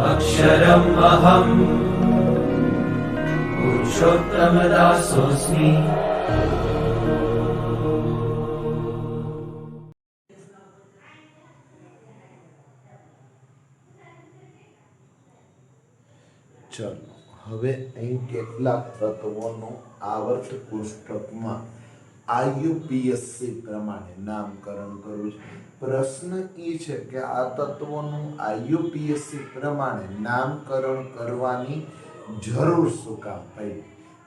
अक्षरम् अहम् पुरुषोत्तमदासोऽस्मि। चलो હવે અહીં કેટલાક તત્વોનું આવર્ત કોષ્ટકમાં આયુપીએસસી પ્રમાણે નામકરણ કરવું છે। પ્રશ્ન એ છે કે આ તત્વોનું આયુપીએસસી પ્રમાણે નામકરણ કરવાની જરૂર શું કામ પડી?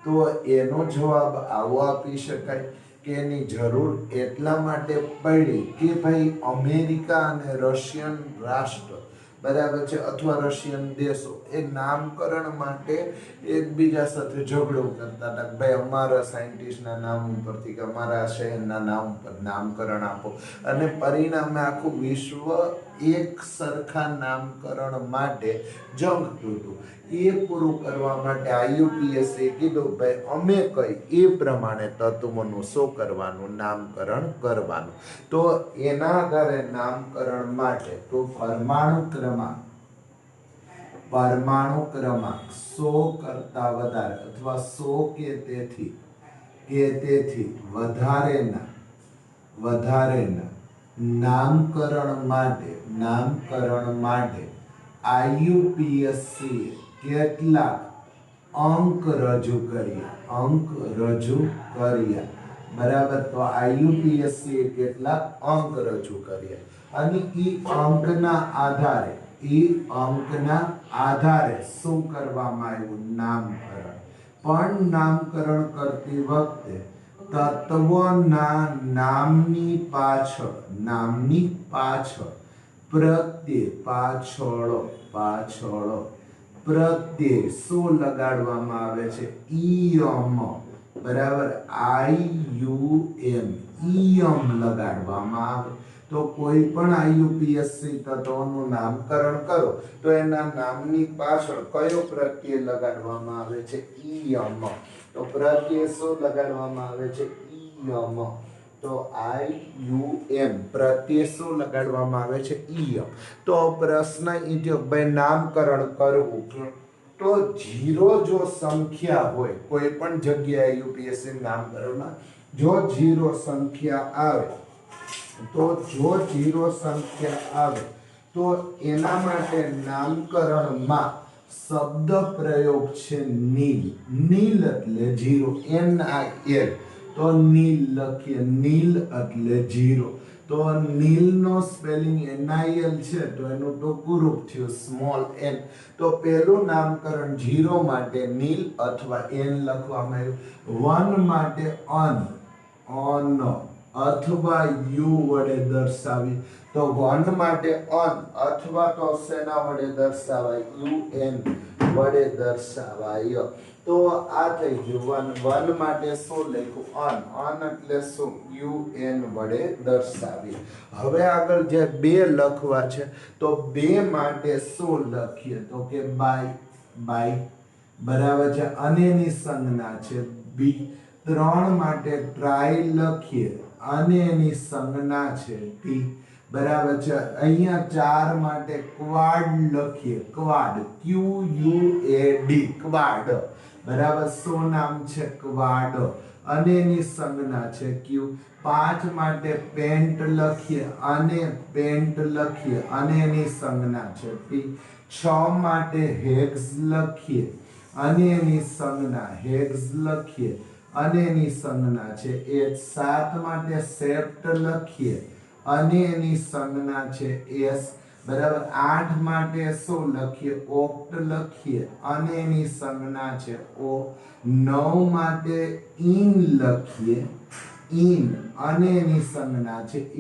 તો એનો જવાબ આવો આપી શકાય કે એની જરૂર એટલા માટે પડી કે ભાઈ અમેરિકા અને રશિયન રાષ્ટ્ર બરાબર છે અથવા રશિયન દેશો એ નામકરણ માટે એકબીજા સાથે ઝઘડો કરતા હતા કે ભાઈ અમારા સાયન્ટિસ્ટના નામ ઉપરથી કે અમારા શહેરના નામ ઉપર નામકરણ આપો, અને પરિણામે આખું વિશ્વ એક સરખા નામકરણ માટે જંગતું હતું। એ પૂરું કરવા માટે આયુપીએસએ કીધું ભાઈ અમે કઈ એ પ્રમાણે તત્વોનું શું કરવાનું, નામકરણ કરવાનું। તો એના આધારે નામકરણ માટે તો પરમાણુ ક્રમાંક 100 કરતા વધારે અથવા 100 કે તેથી વધારેના નામકરણ માટે આયુપીએસસી કેટલાક અંક રજૂ કર્યા બરાબર। તો આયુપીએસસી કેટલાક અંક રજૂ કર્યા અને એ અંકના આધારે શું કરવામાં આવ્યું, નામકરણ। પણ નામકરણ કરતી વખતે તત્વોના નામની પાછળ પ્રત્યે શું લગાડવામાં આવે છે, ઈયમ બરાબર, ઈયમ લગાડવામાં આવે। તો કોઈ પણ આયુપીએસસી તત્વોનું નામકરણ કરો તો એના નામની પાછળ કયો પ્રત્યય લગાડવામાં આવે છે, ઈયમ। તો પ્રત્યય શું લગાડવામાં આવે છે, ઈયમ। તો IUM પ્રત્યય શું લગાડવામાં આવે છે, ઈયમ। તો પ્રશ્ન એ થયો ભાઈ નામકરણ કરવું તો 0 જો સંખ્યા હોય કોઈ પણ જગ્યાએ યુપીએસસી નામકરણમાં જો 0 સંખ્યા આવે તો એના માટે નામકરણમાં શબ્દ પ્રયોગ છે નીલ એટલે 0, NIL। તો નીલ લખીએ, નીલ એટલે 0। તો નીલ નો સ્પેલિંગ NIL છે તો એનું ટૂંકું રૂપ થયું સ્મોલ n। તો પહેલું નામકરણ 0 માટે નીલ અથવા n લખવામાં આવ્યું, 1 માટે અન અથવા યુ વડે દર્શાવી। તો 1 માટે અન અથવા તો શેના વડે દર્શાવાય, UN વડે દર્શાવાય। તો આ થઈ ગયું 1 માટે શું લખ્યું, અન એટલે શું, UN વડે દર્શાવી। હવે આગળ જે 2 લખવા છે તો 2 માટે શું લખીએ, તો કે બાય બરાબર છે, અને એની સંજ્ઞા છે બી। 3 માટે ટ્રાય લખીએ અને એની સંજ્ઞા છે ટી બરાબર છે। અહીંયા 4 માટે ક્વાડ લખીએ, ક્વાડ QUAD ક્વાડ બરાબર, શું નામ છે, ક્વાડ અને એની સંજ્ઞા છે ક્યુ। 5 માટે પેન્ટ લખીએ અને એની સંજ્ઞા છે પી। 6 માટે હેક્સ લખીએ અને એની સંજ્ઞા અને એની સંજ્ઞા છે H। 7 માટે સેપ્ટ લખીએ અને એની સંજ્ઞા છે S બરાબર। 8 માટે શું લખીએ, ઓક્ટ લખીએ અને એની સંજ્ઞા છે O। 9 માટે ઇન લખીએ અને એની સંજ્ઞા છે E।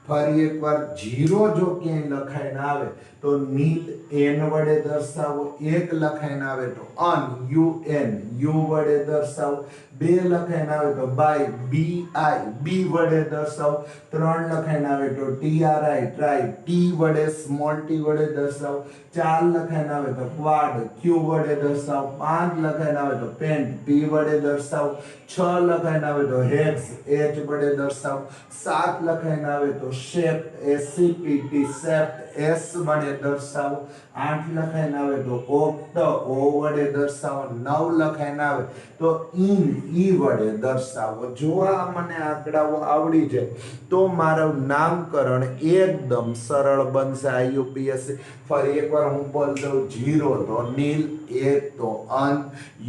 ફરી એકવાર 0 જો ક્યાંય લખાઈને આવે તો નીલ n વડે દર્શાવો, 1 લખાઈને આવે તો અન UN યુ વડે દર્શાવો, 2 લખાઈને આવે તો બાય BI બી વડે દર્શાવો, 3 લખાઈને આવે તો TRI ટ્રાય ટી વડે સ્મોલ ટી વડે દર્શાવો, 4 લખાઈને આવે તો ક્વાડ ક્યુ વડે દર્શાવો, 5 લખાઈને આવે તો પેન્ટ પી વડે દર્શાવો, 6 લખાઈને આવે તો હેક્સ H વડે દર્શાવો, 7 લખાઈને આવે તો શેપ એસીપીટી સેપ્ટ એસ વડે દર્શાવો, 8 લખાઈને આવે તો ઓક્ટ ઓ વડે દર્શાવો, 9 લખાઈને આવે તો ઇન ઈ વડે દર્શાવો. જો આ મને આંકડાઓ આવડી જાય તો મારું નામકરણ એકદમ સરળ બનશે. આઈયુપીએસસી ફરી એકવાર હું બોલ દઉં. 0 તો નીલ, 1 તો અન,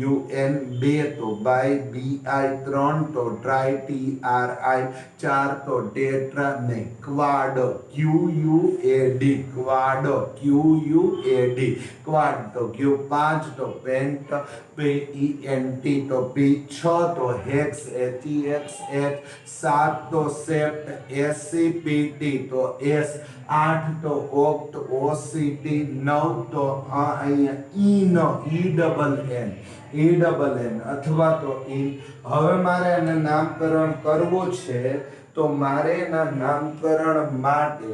યુએન 2 તો બાય, બીઆઈ 3 તો ટ્રાય, ટીઆરઆઈ 4 તો ટેટ્રા નહીં ક્વાડ, ક્યુયુએડી ક્વાડ, ક્યુયુએડી ક્વાડ તો ક્યુ, 5 તો પેન્ટ, પેઈએનટી તો પી, 6 તો હેક્સ, એચઈએક્સ એચ, 7 તો સેપ્ટ, એસીપીટી તો એસ, 8 તો ઓક્ટ, ઓસીટી, 9 તો અહીંયા ઈ ડબલ એન અથવા તો ઇન. હવે મારે એને નામકરણ કરવું છે તો મારે એના નામકરણ માટે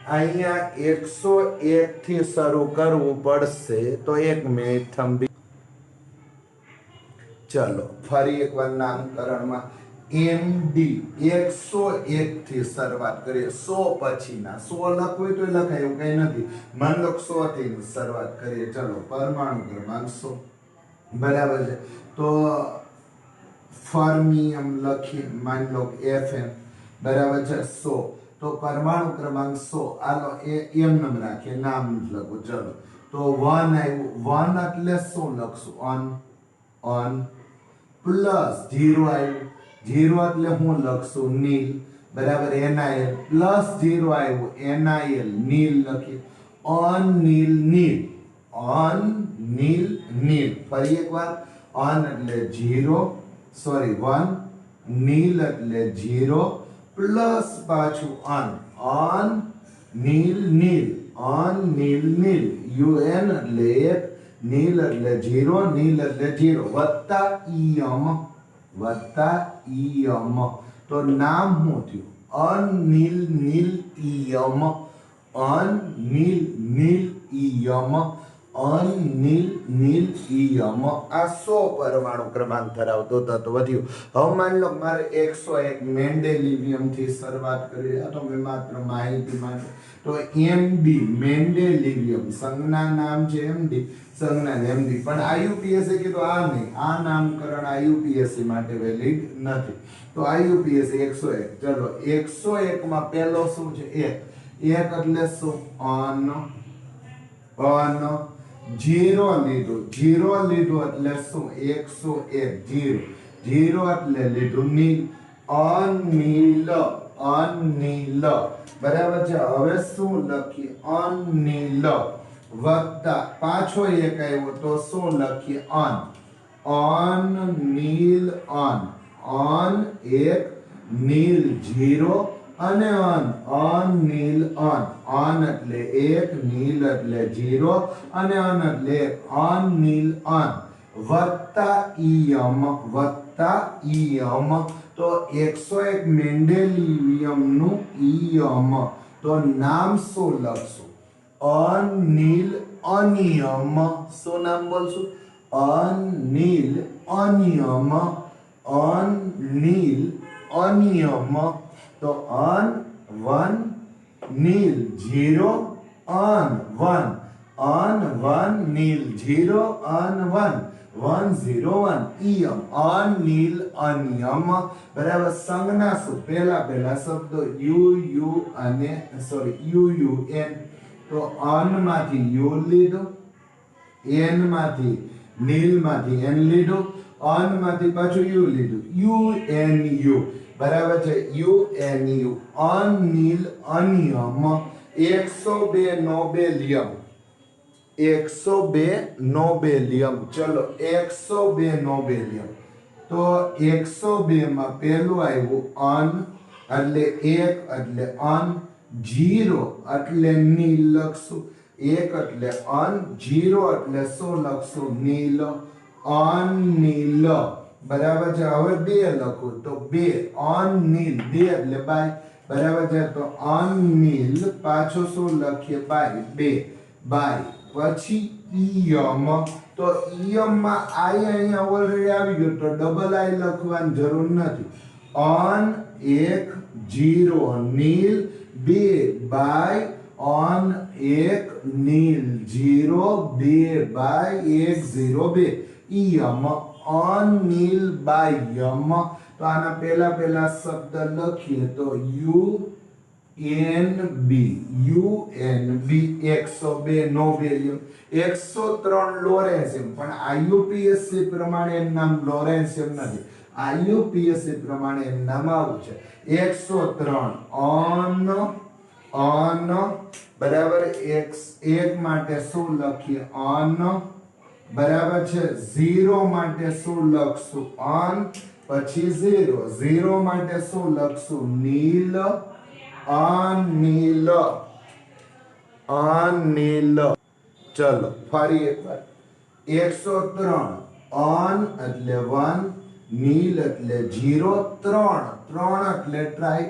અહીંયા 101 થી શરૂ કરવું પડશે. તો 1 મિનિટ થંભી. ચલો ફરી એકવાર નામકરણમાં એમડી 101 થી શરૂઆત કરીએ. 100 પછીના 100 લખવું તો લખાય એવું કઈ નથી. માન લો 100 થી શરૂઆત કરીએ. ચલો પરમાણુ ક્રમાંક 100 બરાબર છે. તો ફર્મિયમ લખી માન લો એફએમ બરાબર છે 100. તો પરમાણુ ક્રમાંક 100 આલો એમ નામ રાખીએ, નામ લખો. ચલો તો 1 આવ્યું. 1 એટલે શું લખશું? ઓન પ્લસ 0 આવ્યું. 0 એટલે હું લખશું નીલ બરાબર, NiL પ્લસ 0 આવ્યું NiL નીલ લખીએ. On nil nil, un nil નીલ. ફરી એકવાર ઓન એટલે 0 સોરી 1, નીલ એટલે 0 પ્લસ પાછું un nil nil, un nil nil, UN એટલે 1, નીલ એટલે 0, નીલ એટલે 0 વત્તા ઈયમ. તો નામ શું થયું? અનિલ નીલ ઈયમ, અનિલ નીલ ઈયમ, અનિલ નીલ ઈયમ. આ 100 પરમાણુ ક્રમાંક ધરાવતો તત્વ થયું. હવે માની લો મારે 101 મેન્ડેલિવિયમ થી શરૂઆત કરી. આ તો મેં માત્ર માહિતી માટે. તો એમડી મેન્ડેલિવિયમ સંજ્ઞા નામ છે એમડી, સંજ્ઞા એમડી. પણ આઈયુપીએસસી કીધું આ નહીં, આ નામકરણ આઈયુપીએસસી માટે વેલિડ નથી. તો આઈયુપીએસસી 101. ચલો 101 માં પહેલો શું છે? 1 એટલે શું? ઓન 0 લીધું. 0 લીધું એટલે શું? 101 0 એટલે લીધું નીલ. અનિલ અનિલ બરાબર છે. હવે શું લખીએ? અનિલ વત્તા પાછો 1 આવ્યો તો શું લખીએ? ઓન નીલ ઓન 1 નીલ 0 અને ઓન નીલ ઓન એટલે 1, નીલ એટલે 0 અને એટલે 1, ઓન નીલ વત્તા ઈયમ તો 101 મેન્ડેલિવિયમ નું ઈયમ. તો નામ શું લખશું? અનિલ અનિયમ. શું નામ બોલશું? અનિલ અનિયમ, અનિલ અનિયમ. તો અન 1 નીલ 0 અન 1 નીલ 0 અન 1 ઈયમ, અનિલ અનિયમ બરાબર. સંજ્ઞા શું? પહેલા શબ્દો યુ અને યુએન. તો અન માંથી યુ લીધું, એન માંથી નીલ માંથી એન લીધું, અન માંથી પાછું યુ લીધું, યુએનયુ બરાબર છે. યુએનયુ અનિલ અનિયમ. 102 નોબેલિયમ, 102 નોબેલિયમ. ચલો 102 નોબેલિયમ. તો 102 માં પહેલું આવ્યું અન એટલે 1 એટલે અન, 0 એટલે નીલ લખશું, 1 એટલે અન, 0 એટલે શું લખશું? નીલ. અનિલ બરાબર છે. હવે 2 લખું તો 2 અનિલ 2 એટલે બાય બરાબર છે. તો અનિલ પાછો શું લખીએ? બાય. પછી ઈયમ. તો ઈયમ માં આઈ અહીંયા ઓલરેડી આવી ગયો તો ડબલ આઈ લખવાની જરૂર નથી. Un 1 0 nil 2 bi un 1 nil 0 2 bi 1 0 2 ium un nil bi ium. તો આના પહેલા શબ્દ લખીએ તો યુ એન બી 102 નો વેલ્યુ 103 લોરેન્સિયમ. પણ આઈયુપીએસસી પ્રમાણે એનું નામ લોરેન્સિયમ નથી. આઈયુપીએસસી પ્રમાણે એનું નામ આવું છે 103 ઓન બરાબર એક માટે શું લખીએ ઓન બરાબર છે. 0 માટે શું લખશું ઓન પછી 0 માટે શું લખશું નીલ અનિલ ચલો ફરી એકવાર 103 ઓન એટલે 1 નીલ એટલે 0 3 એટલે ટ્રાય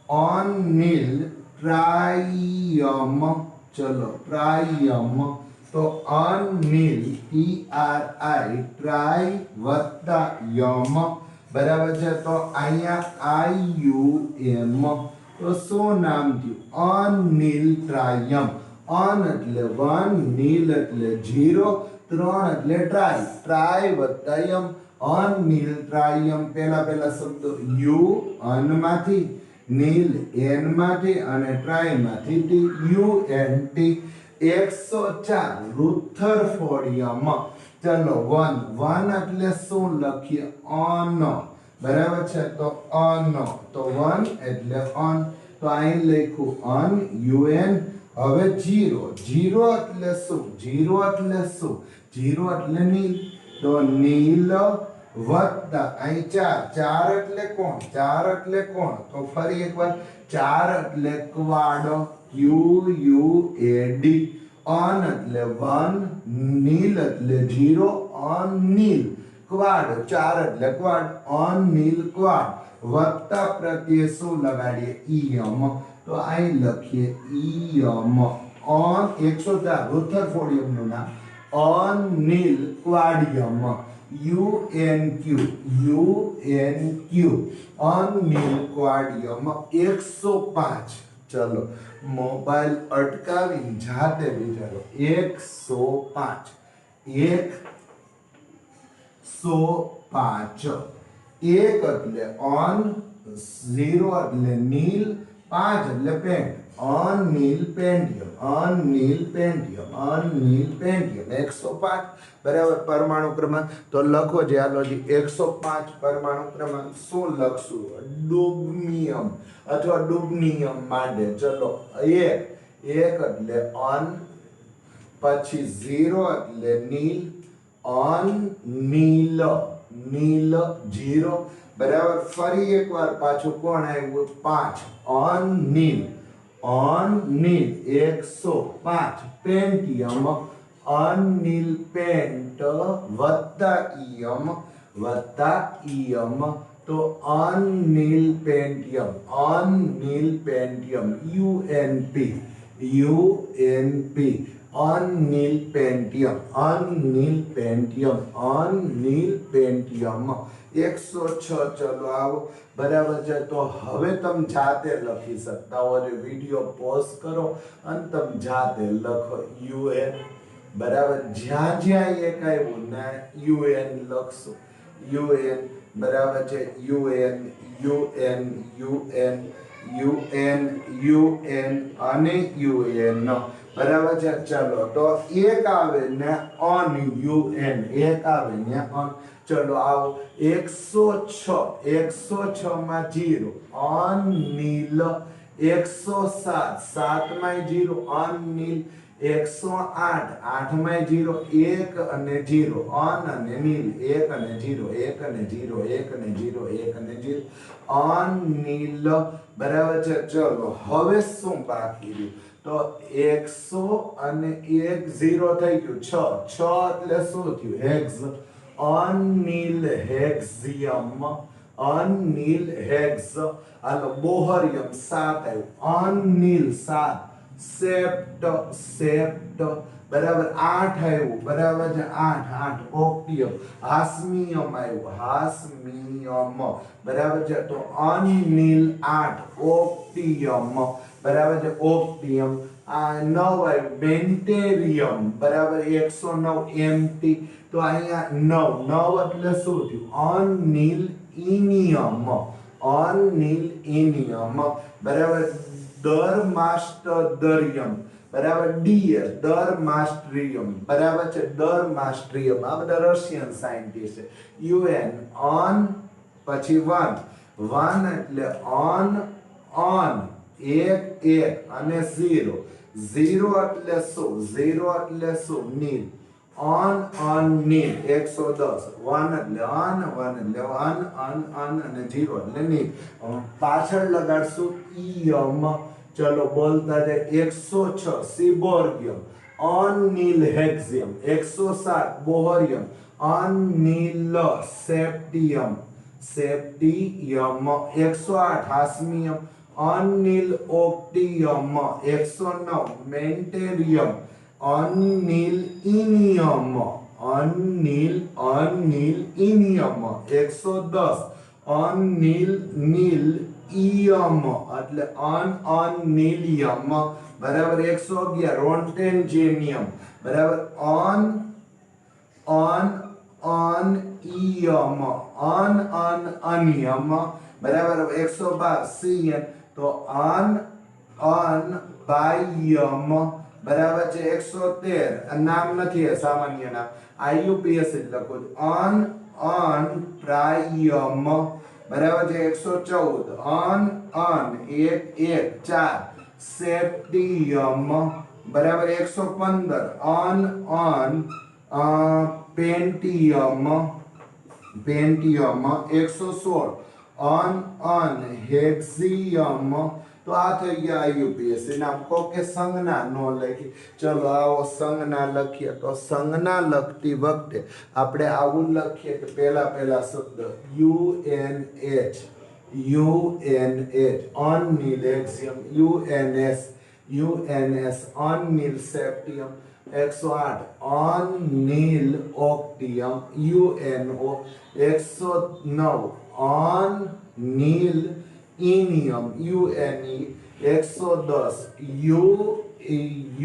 ઓન નીલ ટ્રાયમ. ચલો ટ્રાયમ. તો અનિલ ERI ટ્રાય વત્તા યમ બરાબર છે. તો અહીંયા IUM. તો શું નામ થયું અનિલ ટ્રાયમ. અન એટલે 1 નીલ એટલે 0 3 એટલે ટ્રાય વત્તા યમ અનિલ ટ્રાયમ. પહેલા શબ્દો યુ અન માંથી નીલ એન માંથી અને ટ્રાય માંથી TUNT 104 રુથરફોર્ડિયમ. ચલો 1 એટલે શું લખીએ ઓન બરાબર છે. તો ઓન તો 1 એટલે ઓન. તો અહીં લખ્યું ઓન UN. હવે 0 એટલે શું 0 એટલે નીલ. તો નીલ વત્તા અહીં 4 એટલે કોણ તો ફરી એકવાર 4 એટલે ક્વાડ QUAD. ઓન એટલે 1 નીલ એટલે 0 ઓન નીલ ક્વાડ 4 એટલે ક્વાડ ઓન નીલ ક્વાડ વત્તા પ્રત્યય શું લગાડીએ ઈયમ. તો અહીં લખીએ ઈયમ ઓન 104 રુથરફોર્ડિયમ નું નામ ઓન નીલ ક્વાડિયમ UNQ ઓન નીલ ક્વાડિયમ 105. ચલો મોબાઈલ અટકાવી જાતે વિચારો 105 1 એટલે ઓન 0 એટલે નીલ 5 એટલે પેન્ટ ઓન નીલ પેન્ટિયમ 105 બરાબર. પરમાણુ ક્રમાંક તો લખો જે આલો 105 પરમાણુ ક્રમાંક શું લખશું ડુબમિયમ અથવા ડુબનિયમ માટે. ચલો 1 એટલે ઓન પછી 0 એટલે નીલ ઓન નીલ 0 બરાબર. ફરી એકવાર પાછું કોણ આવ્યું 5 un nil 105 pentium unnil pent વત્તા ઈયમ. તો unnil pentium UNP unnil pentium 106. ચલો આવો બરાબર છે. તો હવે તમે જાતે લખી શકતા હો. વિડીયો પોઝ કરો અને તમે જાતે લખો UN બરાબર. જ્યાં એક આવ્યું ને UN લખશું UN બરાબર છે. UN અને UN બરાબર છે. ચલો તો એક આવે ને ઓન UN એક આવે ને ઓન. ચલો આવો 106 માં 0 ઓન નીલ 107 માં 0 ઓન નીલ 108 માં 0 1 અને 0 ઓન અને નીલ 1 અને 0 ઓન નીલ બરાબર છે. ચલો હવે શું બાકી રહ્યું તો 100 અને 1 0 થઈ ગયું 6 એટલે શું થયું હેક્સ અનિલ હેક્સિયમ હાલો બોહરિયમ 7 આવ્યું અનિલ 7 સેપ્ટ સેપ્ટ બરાબર 8 આવ્યું બરાબર છે 8 ઓક્ટિયમ હાસ્મિયમ આવ્યું હાસ્મિયમ બરાબર છે તો અનિલ 8 ઓક્ટિયમ બરાબર છે ઓક્ટિયમ આ 9 આવ્યું બેન્ટેરિયમ બરાબર 109 એમટી તો અહીંયા 9 એટલે શું થયું અનિલ ઇનિયમ બરાબર દરમાસ્ટરિયમ બરાબર ડીએસ દરમાસ્ટ્રિયમ બરાબર છે દરમાસ્ટ્રિયમ આ બધા રશિયન સાયન્ટિસ્ટ છે યુએન ઓન પછી 1 એટલે ઓન એક અને 0 એટલે શું નીલ ઓન નીલ 110 1 એટલે અન અને 0 એટલે નીલ પાછળ લગાડશું ઈયમ ચલો બોલતા જાય 106 સિબોર્ગિયમ અનિલ હેક્સિયમ 107 બોહરિયમ અનિલ સેપ્ટિયમ 108 હાસ્મિયમ અનિલ ઓક્ટિયમ 109 મેન્ટેરિયમ અનિલ ઇનિયમ 110 અનિલ ઈયમ એટલે અનિલિયમ બરાબર 111 રોન્ટેન્જેનિયમ બરાબર ઈયમ અનિયમ બરાબર 112 સીએન તો બાયમ બરાબર છે 113 નામ નથી સામાન્ય નામ આઈયુપીએસ જ લખો પ્રાયમ બરાબર છે 114 1 4 સેપ્ટિયમ બરાબર 115 પેન્ટિયમ 116 હેક્સિયમ તો આ થઈ ગયા આઈયુપીએસસી નામ કો કે સંજ્ઞા નો લખી ચલો આવો સંજ્ઞા લખીએ તો સંજ્ઞા લખતી વખતે આપણે આવું લખીએ કે પહેલા શબ્દ UNH Anil હેક્સિયમ UNS Anil સેપ્ટિયમ 108 Anil ઓક્ટિયમ UNO 109 Anil ઇનિયમ UNE 110 U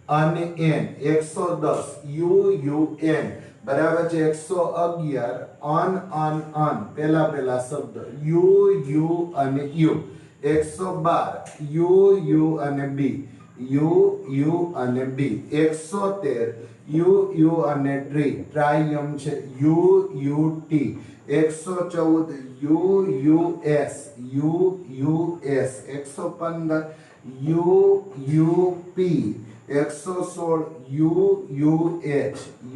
અને N 110 UUN બરાબર છે 111 પહેલા શબ્દ U અને U 112 U અને B U અને B 113 U અને ટ્રાયમ છે UUT 114 UUS 115 UUP 116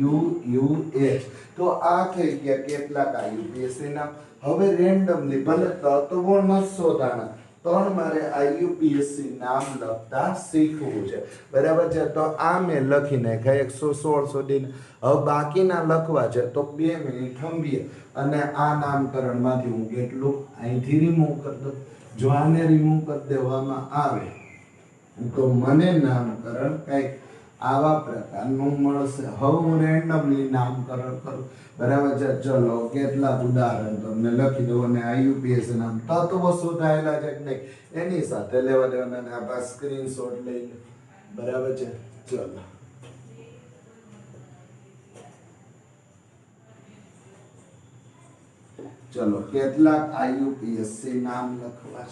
UUH તો આ થઈ ગયા કેટલાક આઈયુપીએસસી ના હવે રેન્ડમલી ભલે તત્વો ન શોધાના પણ મારે આઈયુપીએસસી નામ લખતા શીખવું છે બરાબર છે તો આ મેં લખી નાખ્યા 116 સુધીને હવે બાકીના લખવા છે તો 2 મિનિટ થંભીએ અને આ નામકરણમાંથી હું કેટલું અહીંથી રિમૂવ કરી દઉં જો આને રિમૂવ કરી દેવામાં આવે તો મને નામકરણ કંઈક આવા પ્રકારનું મળશે હવે હું રેન્ડમલી નામકરણ કરું બરાબર છે ચલો કેટલાક ઉદાહરણ તમને લખી દઉં અને આઈયુપીએસ નામ તત્વો શોધાયેલા છે કે નહીં એની સાથે લેવા દેવાના અને આ સ્ક્રીનશોટ લઈ લો બરાબર છે ચલો કેટલાક આઈયુપીએસસી નામ લખવા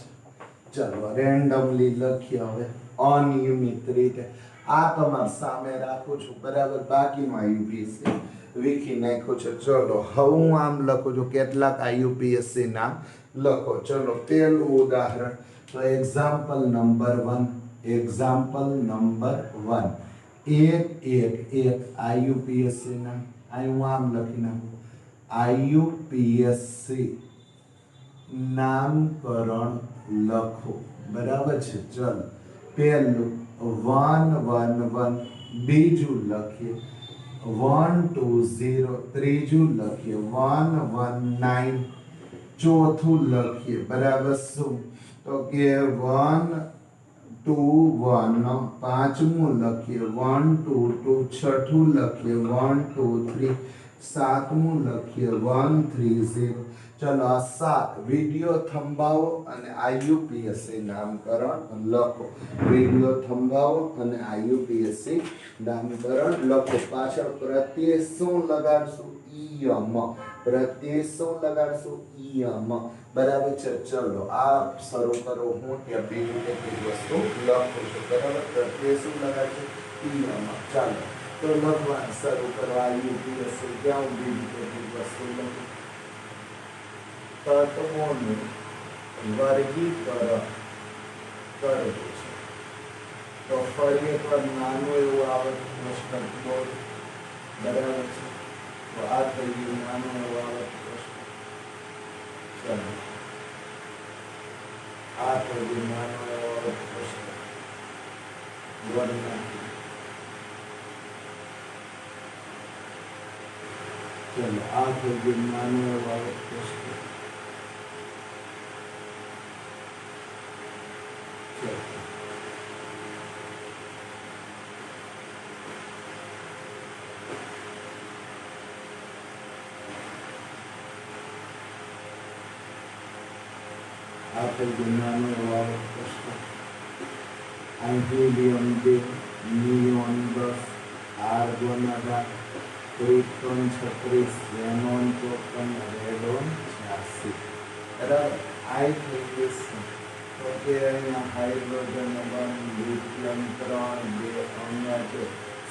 છે ચલો રેન્ડમલી લખીએ હવે અનિયમિત રીતે આ તમારી સામે રાખું છું બરાબર બાકીનું આઈયુપીએસસી વિખી નાખ્યું છે ચલો હવે હું આમ લખું છું કેટલાક આઈયુપીએસસી નામ લખો ચલો પહેલું ઉદાહરણ તો એક્ઝામ્પલ નંબર 1 એક આઈયુપીએસસી નામ અહીં હું આમ લખી નાખું આઈયુપીએસસી નામકરણ લખો બરાબર છે ચલો પહેલું 111 બીજું લખીએ 120 ત્રીજું લખીએ 119 ચોથું લખીએ બરાબર શું તો કે 122 2 1 પાંચમું લખીએ 1 2 2 છઠ્ઠું લખીએ 1 2 3 સાતમું લખીએ 1 3 0 ચલો આ 7 વિડિયો થંભાવો અને આઈયુપીએસસી નામકરણ લખો વિડિયો થંભાવો અને આઈયુપીએસસી નામકરણ લખો પાછળ પ્રત્યય શું લગાડશું ઈયમ પ્રત્યય શું લગાડશું ઈયમ બરાબર છે ચલો આ શરૂ કરો હું ત્યાં બીજી કેટલીક વસ્તુ લખું છું બરાબર પ્રત્યય શું લગાડશું ઈયમ ચાલો તો લખવાનું શરૂ કરો આઈયુપીએસસી ક્યાં હું બીજી કેટલીક વસ્તુ લખું તત્વોનું વર્ગીકરણ કરવું છે તો ફરી એકવાર નાનું એવું આવર્ત કોષ્ટક બોર્ડ બરાબર છે તો આ થઈ ગયું નાનું એવું આવર્ત કોષ્ટક ચાલો આ થઈ ગયું નાનું એવું આવર્ત કોષ્ટક વર્ણન ચલો આ થઈ ગયું નાનું એવું આવર્ત કોષ્ટક આપેલ નાનો એવો આવર્ત કોષ્ટક એન્ટિલિયમ 2 neon 10 argon 18 krypton 36 xenon 54 radon 86 બરાબર આઈ થઈ ગયું તો કે અહીંયા હાઇડ્રોજન 1 લિથિયમ 3 બે અહીંયા છે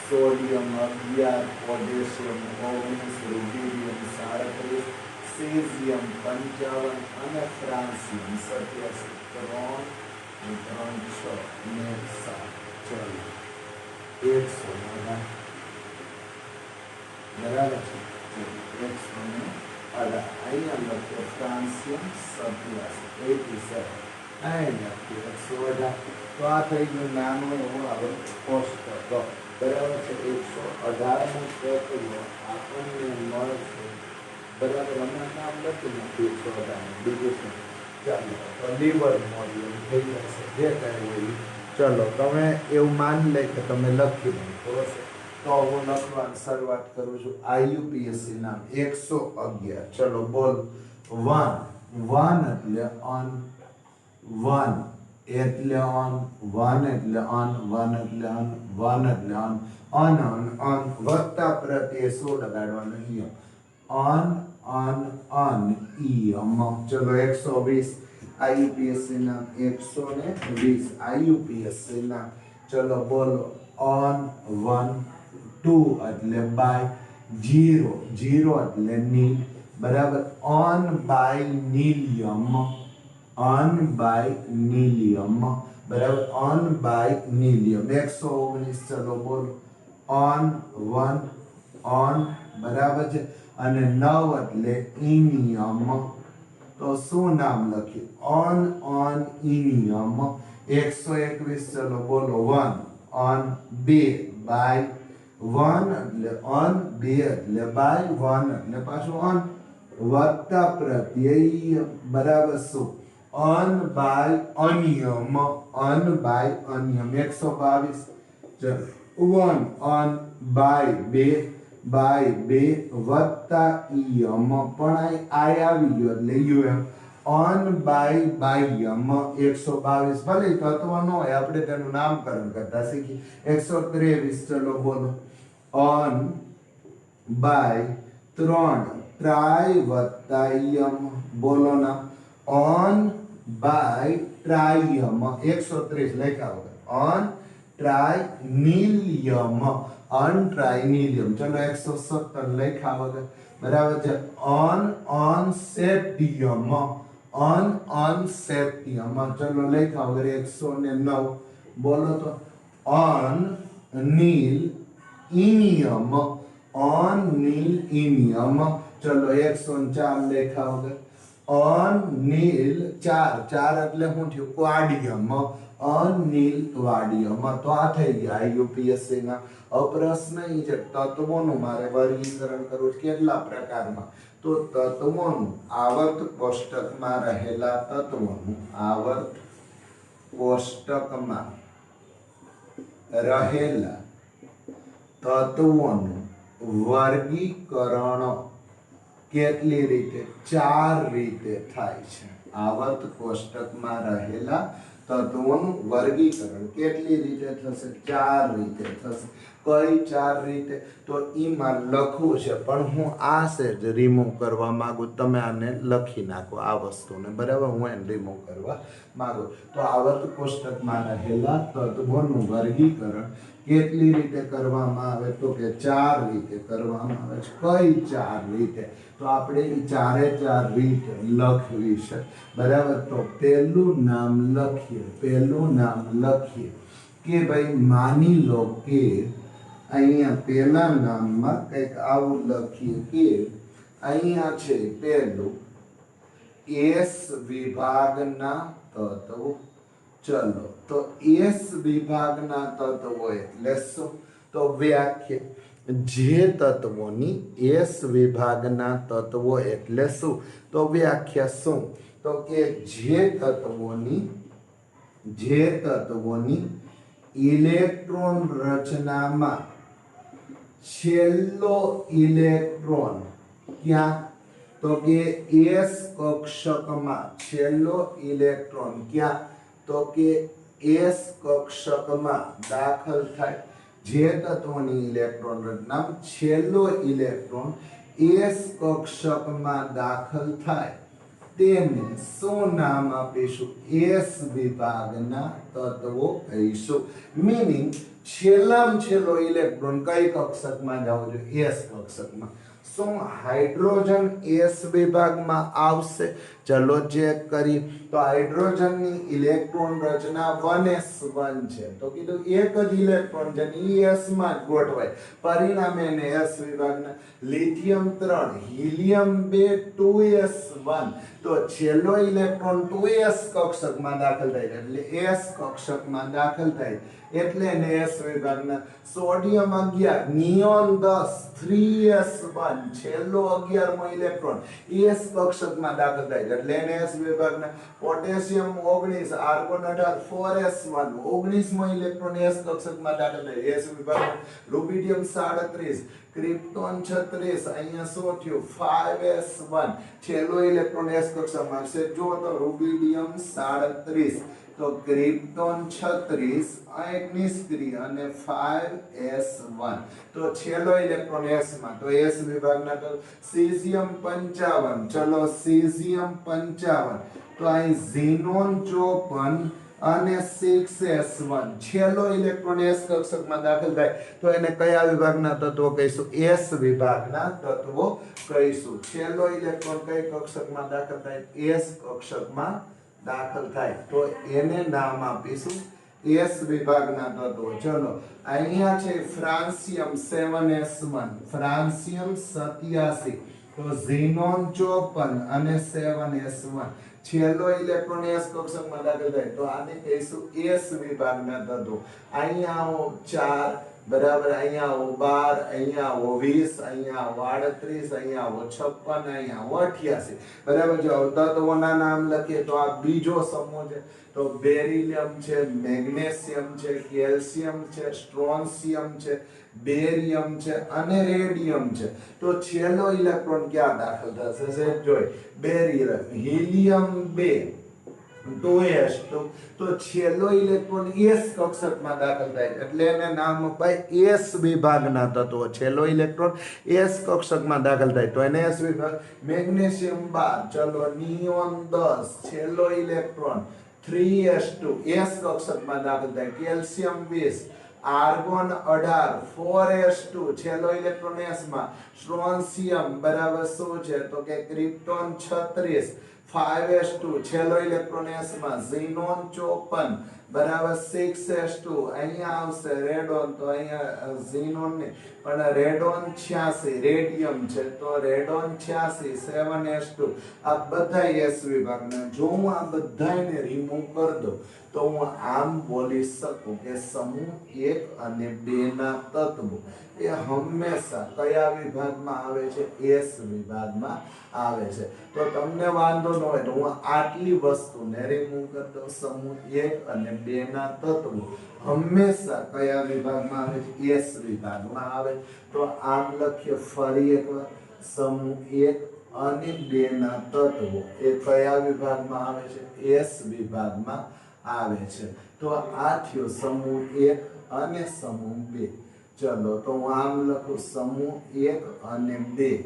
સોડિયમ 11 પોટેશિયમ 19 રૂબિડિયમ 37 सीजियम 55 અને फ्रांसियम 87 3 3 6 ને 7 ચલો 100 બરાબર છે 100 અહીંયા લખો फ्रांसियम 87 અહીંયા લખો 118 તો આ થઈ ગયું નાનું એવું આવર્ત કોષ્ટક બરાબર છે 118 નું તત્વ આપણને મળશે બરાબર હમણાં નામ લખી નાખ્યું 118 બીજું શું ચાલો તો લીવર મોડ્યુલ થઈ જશે જે કાંઈ હોય ચલો તમે એવું માની લે કે તમે લખી નાખો હશે તો હું લખવાની શરૂઆત કરું છું આઈયુપીએસસી નામ 111 ચલો બોલ 1 એટલે ઓન 1 એટલે ઓન 1 એટલે ઓન 1 એટલે ઓન 1 એટલે ઓન વત્તા પ્રત્યય શું લગાડવાનું અહીંયા on ઈયમ ચલો 120 આઈયુપીએસસી ના 120 આઈયુપીએસસી ના ચલો બોલો on 1 2 એટલે બાય 0 એટલે નીલ બરાબર on by નીલિયમ બરાબર on by નીલિયમ 119 ચલો બોલો on 1 બરાબર છે અને 9 એટલે ઇનિયમ તો શું નામ લખ્યું on ઇનિયમ 121 ચલો બોલો 1 on 2 by 1 એટલે on 2 એટલે by 1 એટલે પાછું on વત્તા પ્રત્યય બરાબર શું on by અનિયમ 122 ચલો 1 on by 2 બાય 2 વત્તા ઈયમ પણ આઈ આવી ગયો એટલે યુએમ ઓન બાયમ 122 ભલે તત્વ ન હોય આપણે તેનું નામકરણ કરતા શીખી 123 ચલો બોલો ઓન બાય 3 ટ્રાય વત્તા ઈયમ બોલો ના ઓન બાય ટ્રાયમ 130 લખ્યા વગર ઓન ટ્રાયનિલિયમ અનટ્રાઇનિલિયમ ચલો 117 લખ્યા વગર બરાબર છે ઓન સેપ્ટિયમ ચલો લખ્યા વગર 109 બોલો તો ઓન નીલ ઇનિયમ ચલો 104 લખ્યા વગર ઓન નીલ 4 એટલે શું થયું ક્વાડિયમ અનિલ વાડિયમ તો આ થઈ ગયા આઈયુપીએસસી ના પ્રશ્ન ઈ છે તત્વોનું મારે વર્ગીકરણ કરવું છે કેટલા પ્રકારમાં તો તત્વોનું આવર્ત કોષ્ટકમાં રહેલા તત્વોનું આવર્ત કોષ્ટકમાં રહેલા તત્વોનું વર્ગીકરણ કેટલી રીતે? 4 રીતે થાય છે. આવર્ત કોષ્ટકમાં રહેલા તત્વોનું વર્ગીકરણ કેટલી રીતે થશે? 4 રીતે થશે. કઈ 4 રીતે? તો એમાં લખવું છે, પણ હું આ સેજ રિમૂવ કરવા માંગુ. તમે આને લખી નાખો આ વસ્તુને, બરાબર? હું એને રિમૂવ કરવા માંગુ. તો આવર્ત કોષ્ટકમાં રહેલા તત્વોનું વર્ગીકરણ કેટલી રીતે કરવામાં આવે? તો કે 4 રીતે કરવામાં આવે છે. કઈ 4 રીતે? તો આપણે એ 4 રીત લખવી છે, બરાબર? તો પહેલું નામ લખીએ કે ભાઈ માની લો કે અહીંયા પહેલા નામમાં કંઈક આવું લખીએ કે અહીંયા છે પહેલું એસ વિભાગના તત્વો. ચલો, તો એસ વિભાગના તત્વો એટલે શું? તો વ્યાખ્યા. જે તત્વોની એસ વિભાગના તત્વો એટલે શું? તો વ્યાખ્યા શું? તો કે જે તત્વોની ઇલેક્ટ્રોન રચનામાં છેલ્લો ઇલેક્ટ્રોન ક્યાં? તો કે એસ કક્ષકમાં. છેલ્લો ઇલેક્ટ્રોન ક્યાં? તો કે એસ કક્ષકમાં દાખલ થાય. જે તત્વોની ઇલેક્ટ્રોન રચનામાં છેલ્લો ઇલેક્ટ્રોન એસ કક્ષકમાં દાખલ થાય તેને શું નામ આપીશું? એસ વિભાગના તત્વો કહીશું. મીનિંગ છેલ્લામાં છેલ્લો ઇલેક્ટ્રોન કઈ કક્ષકમાં જવો જોઈએ? એસ કક્ષકમાં. શું હાઇડ્રોજન એસ વિભાગમાં આવશે? ચલો ચેક કરી. તો હાઇડ્રોજનની ઇલેક્ટ્રોન રચના 1s1 છે. તો કીધું એક જ ઇલેક્ટ્રોન છે એસ માં જ ગોઠવાય, પરિણામે એને એસ વિભાગના. Lithium 3, helium 2, 2s1. તો છેલ્લો ઇલેક્ટ્રોન 2s કક્ષકમાં દાખલ થાય એટલે એસ કક્ષકમાં દાખલ થાય એટલે એને એસ વિભાગના. Sodium 11, neon 10, 3s1. છેલ્લો 11મો ઇલેક્ટ્રોન એસ કક્ષકમાં દાખલ થાય એટલે એને એસ વિભાગના. Potassium 19, argon 18, 4s1. 19મો ઇલેક્ટ્રોન એસ કક્ષકમાં દાખલ થાય એસ વિભાગના. Rubidium 37, krypton 36. અહીંયા શું થયું? 5s1. છેલ્લો ઇલેક્ટ્રોન એસ કક્ષકમાં આવશે. જો તો રૂબિડિયમ 37, તો ક્રિપ્ટોન 36, એક નિષ્ક્રિય અને 5s1. તો છેલ્લો ઇલેક્ટ્રોન s માં. તો s વિભાગના. તો સીઝિયમ 55. ચલો સીઝિયમ 55. તો અહીં ઝીનોન 54 અને 6s1. છેલ્લો ઇલેક્ટ્રોન એસ કક્ષકમાં દાખલ થાય તો એને કયા વિભાગના તત્વો કહીશું? એસ વિભાગના તત્વો કહીશું. છેલ્લો ઇલેક્ટ્રોન કઈ કક્ષકમાં દાખલ થાય? એસ કક્ષકમાં દાખલ થાય તો એને નામ આપીશું એસ વિભાગના તત્વો. ચલો અહીંયા છે ફ્રાન્સિયમ 7s1, ફ્રાન્સિયમ 87. તો ઝીનોન 54 અને 7s1. છેલ્લો ઇલેક્ટ્રોન એસ કક્ષકમાં દાખલ થાય તો આને કહીશું એસ વિભાગના તત્વો. અહીંયા આવો 4, બરાબર? અહીંયા આવો 12, અહીંયા આવો 20, અહીંયા આવો 38, અહીંયા આવો 56, અહીંયા આવો 88. બરાબર? જો તત્વોના નામ લખીએ તો આ બીજો સમૂહ છે. તો બેરિલિયમ છે, મેગ્નેશિયમ છે, કેલ્શિયમ છે, સ્ટ્રોન્શિયમ છે, બેરિયમ છે અને રેડિયમ છે. તો છેલ્લો ઇલેક્ટ્રોન ક્યાં દાખલ થશે? જોઈ બેરિયમ. Helium 2, 2s2. તો છેલ્લો ઇલેક્ટ્રોન એસ કક્ષકમાં દાખલ થાય એટલે એને નામ અપાય એસ વિભાગના તત્વો. છેલ્લો ઇલેક્ટ્રોન એસ કક્ષકમાં દાખલ થાય તો એને એસ વિભાગ. મેગ્નેશિયમ 12. ચલો નિયોન 10. છેલ્લો ઇલેક્ટ્રોન 3s2 એસ કક્ષકમાં દાખલ થાય. Calcium 20, argon 18, 4s2. છેલ્લો ઇલેક્ટ્રોન s માં. સ્ટ્રોન્શિયમ બરાબર શું છે? તો કે ક્રિપ્ટોન 36, 5s2. છેલ્લો ઇલેક્ટ્રોન s માં. ઝીનોન 54 બરાબર 6s2. અહીંયા આવશે રેડોન. તો અહીંયા ઝીનોન ને પણ રેડોન 86, રેડિયમ છે તો રેડોન 86, 7s2. આ બધા s વિભાગના. જો હું આ બધાને રિમૂવ કરી દઉં તો હું આમ બોલી શકું કે સમૂહ 1 અને 2 ના તત્વો એ હંમેશા કયા વિભાગમાં આવે છે? એસ વિભાગમાં આવે છે. તો તમને વાંધો ન હોય તો હું આટલી વસ્તુને રિમૂવ કરી દઉં. સમૂહ 1 અને 2 ના તત્વો હંમેશા કયા વિભાગમાં આવે છે? એસ વિભાગમાં આવે. તો આમ લખીએ ફરી એકવાર, સમૂહ 1 અને 2 ના તત્વો એ કયા વિભાગમાં આવે છે? એસ વિભાગમાં આવે છે. તો આ થયો સમૂહ 1 અને સમૂહ 2. ચલો તો હું આમ લખું, સમૂહ 1 અને 2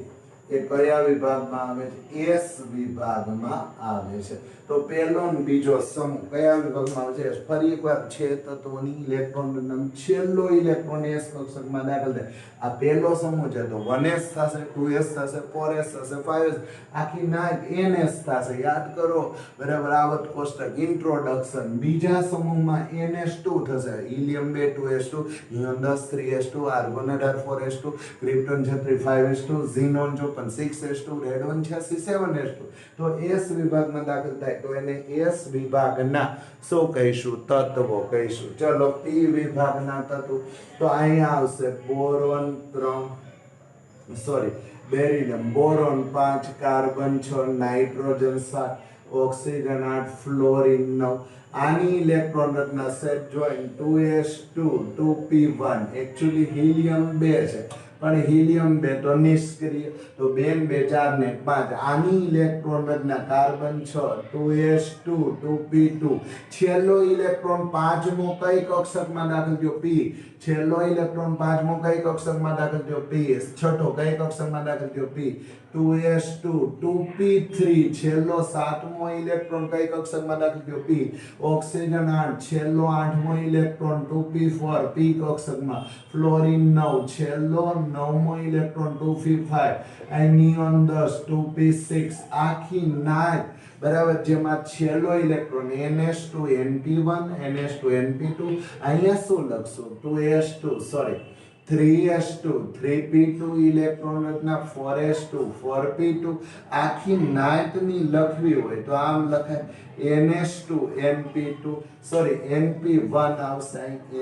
એ કયા વિભાગમાં આવે છે? એસ વિભાગમાં આવે છે. તો પહેલો ને બીજો સમૂહ કયા વિભાગમાં આવે છે? ફરી એકવાર, છે તત્વોની ઇલેક્ટ્રોન નંબર છેલ્લો ઇલેક્ટ્રોન એસ કક્ષકમાં દાખલ થાય. આ પહેલો સમૂહ છે તો 1s થશે, 2s થશે, 4s થશે, 5s, આખી નાઈટ ns થશે. યાદ કરો, બરાબર. આવર્ત કોષ્ટક ઇન્ટ્રોડક્શન. બીજા સમૂહમાં ns2 થશે. Helium 2 2s2, neon 10 3s2, argon 18 4s2, krypton 36 5s2, ઝીનોન 54 6s2, radon 86 7s2. તો એસ વિભાગમાં દાખલ થાય તો એને એસ વિભાગના શું કહીશું? તત્વો કહીશું. ચલો પી વિભાગના તત્વો તો અહીંયા આવશે boron 3 beryllium, boron 5, carbon 6, nitrogen 7, oxygen 8, fluorine 9. આની ઇલેક્ટ્રોન રચના સેટ જોઈન 2s2 2p1. એકચ્યુઅલી હિલિયમ 2 છે પણ હિલિયમ 2 તો નિષ્ક્રિય, તો 2 2 4 ને 5. આની ઇલેક્ટ્રોન રચના કાર્બન 6 2s2 2p2. છેલ્લો ઇલેક્ટ્રોન પાંચમો કઈ કક્ષકમાં દાખલ થયો? p. છેલ્લો ઇલેક્ટ્રોન પાંચમો કઈ કક્ષકમાં દાખલ થયો? p. છઠ્ઠો કઈ કક્ષકમાં દાખલ થયો? p. 2s2 2p3. છેલ્લો સાતમો ઇલેક્ટ્રોન કઈ કક્ષકમાં દાખલ થયો? p. ઓક્સિજન 8. છેલ્લો આઠમો ઇલેક્ટ્રોન 2p4 p કક્ષકમાં. ફ્લોરિન 9. છેલ્લો નવમો ઇલેક્ટ્રોન 2p5. Neon 10 2p6. આખી નાઈટ, બરાબર, જેમાં છેલ્લો electron ns2 np1 ns2 np2. અહીંયા શું લખશું? 3s2 3p2 ઇલેક્ટ્રોન રચના 4s2 4p2. આખી નાઈટની લખવી હોય તો આમ લખાય ns2 np2 np1 આવશે,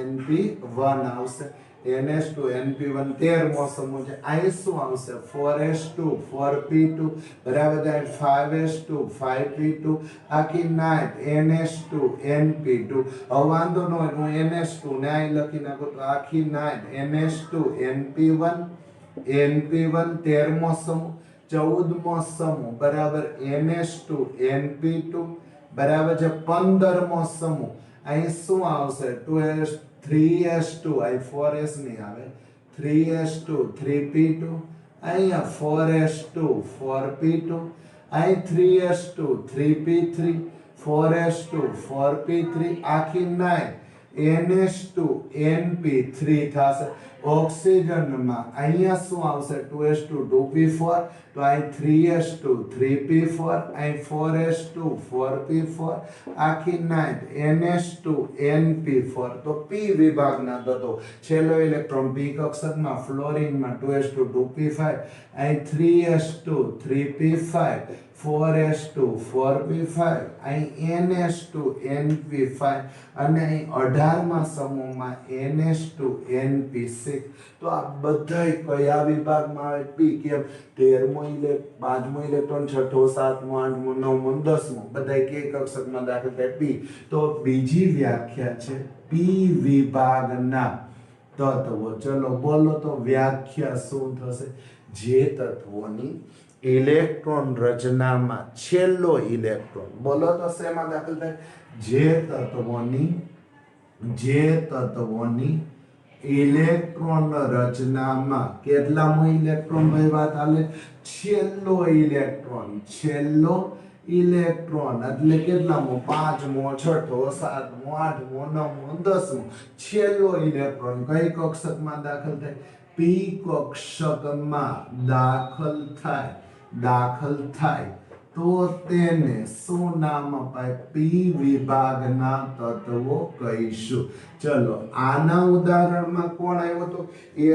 np1 આવશે, ns2 np1. 13મો સમૂહ છે. અહીં શું આવશે? 4s2 4p2, બરાબર. 5s2 5p2. આખી નાઈટ ns2 np2. હવે વાંધો ન હોય હું ns2 ને અહીં લખી નાખું તો આખી નાઈટ ns2 np1 np1. 13મો સમૂહ. 14મો સમૂહ, બરાબર, ns2 np2, બરાબર છે. 15મો સમૂહ. અહીં શું આવશે? 3s2, અહીં 4s નહીં આવે, 3s2 3p2. અહીંયા 4s2 4p2. અહીં 3s2 3p3, 4s2 4p3. આખી નાઈટ ns2 np3 થશે. ઓક્સિજનમાં અહીંયા શું આવશે? 2s2 2p4. તો અહીં 3s2 3p4, અહીં 4s2 4p4. આખી નાઈટ ns2 np4. તો p વિભાગના તત્વો છેલ્લો ઇલેક્ટ્રોન p કક્ષકમાં. ફ્લોરિનમાં 2s2 2p5, અહીં 3s2 3p5, 4s2 4p5, અહીં ns2 np5 અને અહીં 18મા સમૂહમાં ns2 np6. તો આ બધાય કયા વિભાગમાં આવે? p. કેમ? 13મો ઇલેક્ટ્રોન 5મો ઇલેક્ટ્રોન 6ઠો 7મો 8મો 9મો 10મો બધાય કે કક્ષકમાં દાખલ થાય p. તો બીજી વ્યાખ્યા છે p વિભાગના તત્વો. ચલો બોલો તો વ્યાખ્યા શું થશે? જે તત્વોની ઇલેક્ટ્રોન રચનામાં છેલ્લો ઇલેક્ટ્રોન, બોલો તો શેમાં દાખલ થાય? જે તત્વોની ઇલેક્ટ્રોન રચનામાં કેટલામો ઇલેક્ટ્રોન ભાઈ વાત હાલે? છેલ્લો ઇલેક્ટ્રોન એટલે કેટલામો? 5મો 6ઠો 7મો 8મો 9મો 10મો. છેલ્લો ઇલેક્ટ્રોન કઈ કક્ષકમાં દાખલ થાય? p કક્ષકમાં દાખલ થાય તો તેને શું નામ અપાય? p વિભાગના તત્વો કહીશું. ચલો આના ઉદાહરણમાં કોણ આવ્યો હતો?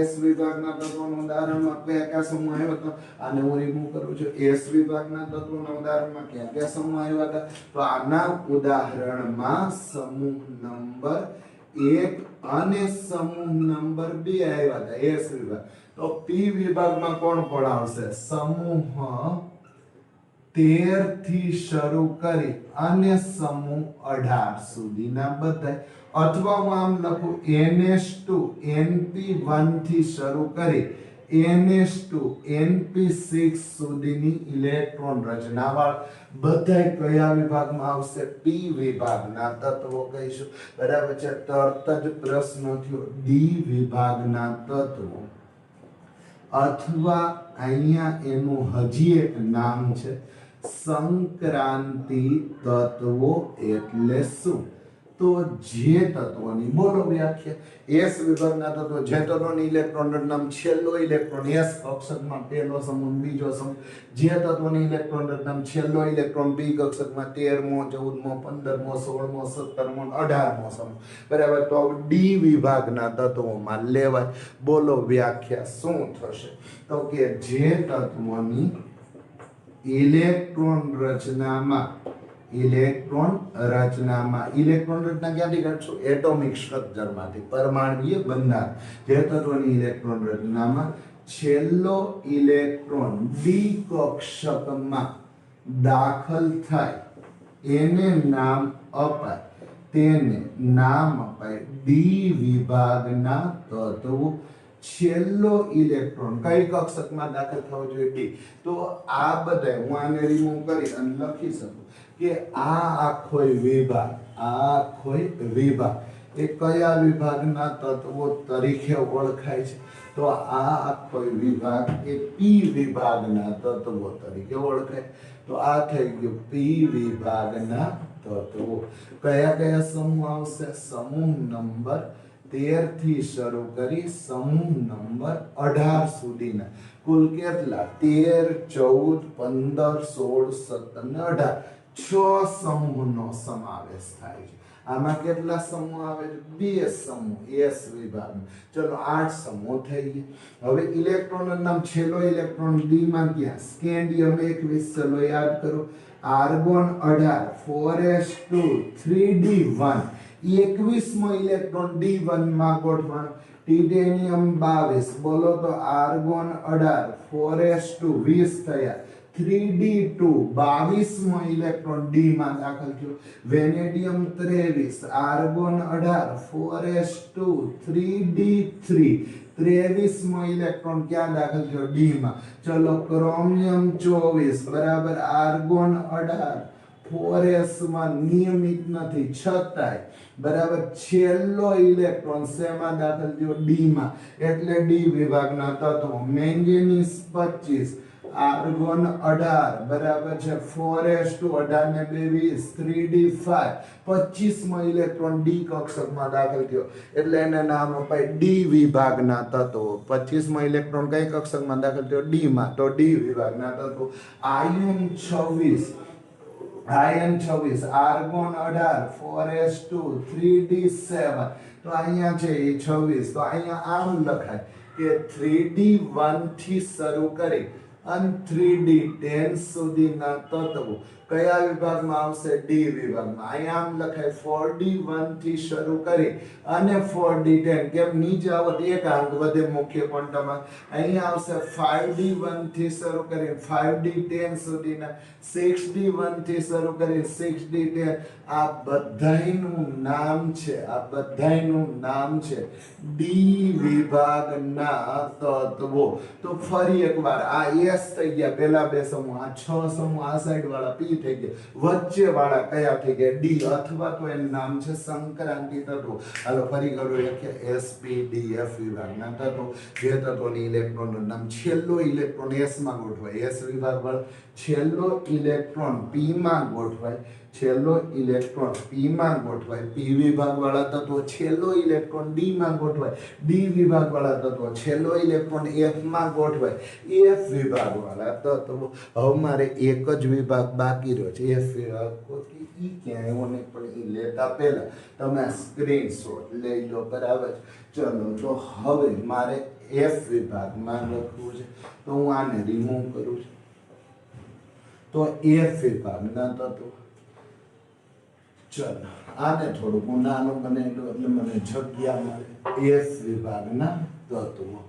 s વિભાગના તત્વોના ઉદાહરણમાં કયા સમૂહ આવ્યો હતો? આને હું રિમૂવ કરું છું. s વિભાગના તત્વોના ઉદાહરણમાં કયા સમૂહ આવ્યા હતા? તો આના ઉદાહરણમાં સમૂહ નંબર 1 અને સમૂહ નંબર 2 આવ્યા હતા s વિભાગ. તો p વિભાગમાં કોણ કોણ આવશે? સમૂહ 13 થી શરૂ કરી અને સમૂહ 18 સુધીના બધા. अथवा हूँ आम लखू NH2 NP1 थी शरू करी NH2 NP6 सुधीनी इलेक्ट्रॉन रचनावाळ बधाय कया विभागमां आवशे? P विभागना तत्वो कहीशुं। बराबर छे। तरत ज प्रश्न थयो D विभागना तत्वो अथवा अहींया एनुं हजी एक नाम छे संक्रांति तत्वो एटले शुं? तो जे तत्वोनी बोलो व्याख्या। एस विभागना तत्व जे तत्वोनी इलेक्ट्रॉन रचनामां छेल्लो इलेक्ट्रॉन एस कक्षकमां पहेलो समूह बीजो समूह जे तत्वोनी इलेक्ट्रॉन रचनामां छेल्लो इलेक्ट्रॉन बी कक्षकमां 13मो 14मो 15मो 16मो 17मो 18मो समूह। बराबर। तो डी विभागना तत्वोमां लेवाय। बोलो व्याख्या शुं थशे? तो के जे तत्वोनी इलेक्ट्रॉन रचनामां इलेक्ट्रॉन रचना क्यांथी काढशुं? एटॉमिक स्ट्रक्चरमांथी परमाणुीय बंधारण। जे तत्वोनी इलेक्ट्रॉन रचनामां छेल्लो इलेक्ट्रॉन डी कक्षकमां दाखल थाय एने नाम अपाय। तेने नाम अपाय डी विभागना तत्वो। छेल्लो इलेक्ट्रॉन कई कक्षकमां दाखल थવો જોઈએ? डी। तो आ बधाय હું આને રિમૂવ કરી અને લખી શકું કે આ આખો વિભાગ એ કયા વિભાગના તત્વો તરીકે ઓળખાય છે? તો આ આખો વિભાગ એ પી વિભાગના તત્વો તરીકે ઓળખાય। તો આ થઈ ગયું પી વિભાગના તત્વો। કયા કયા સમૂહ આવશે? સમૂહ નંબર 13 थी शरू करी समूह नंबर 18 सुधीना कुल केटला 13 14 15 16 17 ने 18 6 समूहनो समावेश थाय छे। आमां केटला समूह आवे छे? 2 समूह एस विभाग। चलो 8 समूह થઈ ગયા। હવે ઇલેક્ટ્રોનનું નામ છેલ્લો ઇલેક્ટ્રોન ડી માં ગયા સ્કેન્ડિયમ 21 ચલો યાદ કરો argon 18 4s2 3d1 21મો electron D1 માં ગોઠવવાનો ટિટેનિયમ 22 બોલો તો આર્ગોન 18 4s2 20 થયા 3d2 22મો ઇલેક્ટ્રોન D માં દાખલ થયો vanadium 23 argon 18 4s2 3d3 23મો electron ક્યાં દાખલ થયો D માં। ચલો ક્રોમિયમ 24 બરાબર આર્ગોન 18 4s માં નિયમિત નથી છતાંય બરાબર છેલ્લો ઇલેક્ટ્રોન શેમાં દાખલ થયો? ડી માં। એટલે ડી વિભાગના તત્વો મેંગેનીઝ 25 આર્ગોન 18 બરાબર છે 4s2 18 ને 20 3d5 25મો ઇલેક્ટ્રોન ડી કક્ષકમાં દાખલ થયો એટલે એને નામ અપાય ડી વિભાગના તત્વો। 25મો ઇલેક્ટ્રોન કઈ કક્ષકમાં દાખલ થયો? ડી માં। તો ડી વિભાગના તત્વો આયન 26 आर्गोन 18 4s2 3d7 तो अहींया छे 26 तो अहींया आम लखाय के 3d1 थी शरू करी अन 3d10 सुधीना तत्वो कया विभागमां आवशे? डी विभागमां। अहींया आम लखाय 4d1 थी शरू करी अने 4d10 केम नीचे आवत एक अंक वधे मुख्य क्वोंटममां अहींया आवशे 5d1 थी शरू करी 5d10 सुधीना 6d1 थी शरू करी 6d10 आ बधायनुं नाम छे डी विभागना तत्वो। तो फरी एकवार आ एस थई गया पहेला बे समूह आ 6 समूह आ साइड वाला पी થઈ ગયા વચ્ચે વાળા કયા થઈ ગયા? ડી अथवा तो એનું નામ છે સંક્રાંતિ તત્વો। હાલો ફરી કરો કે SPDF વિભાગના તત્વો જે તત્વોની ઇલેક્ટ્રોનનું નામ છેલ્લો ઇલેક્ટ્રોન S માં ગોઠવાય S વિભાગ વાળો છેલ્લો ઇલેક્ટ્રોન P માં ગોઠવાય છેલ્લો ઇલેક્ટ્રોન P માં ગોઠવાય P વિભાગ વાળા તત્વો છેલ્લો ઇલેક્ટ્રોન D માં ગોઠવાય D વિભાગ વાળા તત્વો છેલ્લો ઇલેક્ટ્રોન F માં ગોઠવાય F વિભાગ વાળા તત્વો। હવે મારે એક જ વિભાગ બાકી રહ્યો છે F વિભાગ કોકી ઈ ક્યાં આવ્યો ને પણ ઈ લેતા પહેલા તમે સ્ક્રીનશોટ લઈ લો બરાબર। ચલો તો હવે મારે F વિભાગમાં લખવું છે તો હું આને રિમૂવ કરું છું તો F વિભાગના તત્વો। चलो आने थोड़ું નાનો બનાવી લો એટલે મને જગ્યા મળે એફ વિભાગના તત્વો।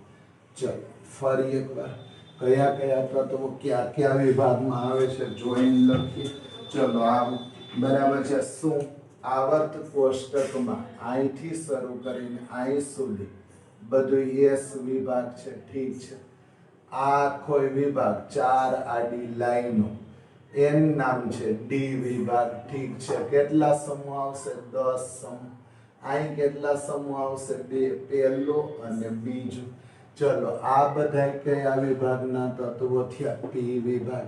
ચલો ફરી એકવાર કયા કયા તત્વો ક્યાં ક્યાં વિભાગમાં આવે છે જોઈને લખીએ। ચલો આ બરાબર છે શું આવર્ત કોષ્ટકમાં અહીંથી શરૂ કરીને અહીં સુધી બધું એસ વિભાગ છે, ઠીક છે। આ આખો વિભાગ 4 આડી લાઈનો એન નામ છે ડી વિભાગ, ઠીક છે। કેટલા સમૂહ આવશે? 10 સમૂહ। અહીં કેટલા સમૂહ આવશે? 2, પહેલો અને બીજો। ચલો આ બધા કયા વિભાગના તત્વો થયા? પી વિભાગ।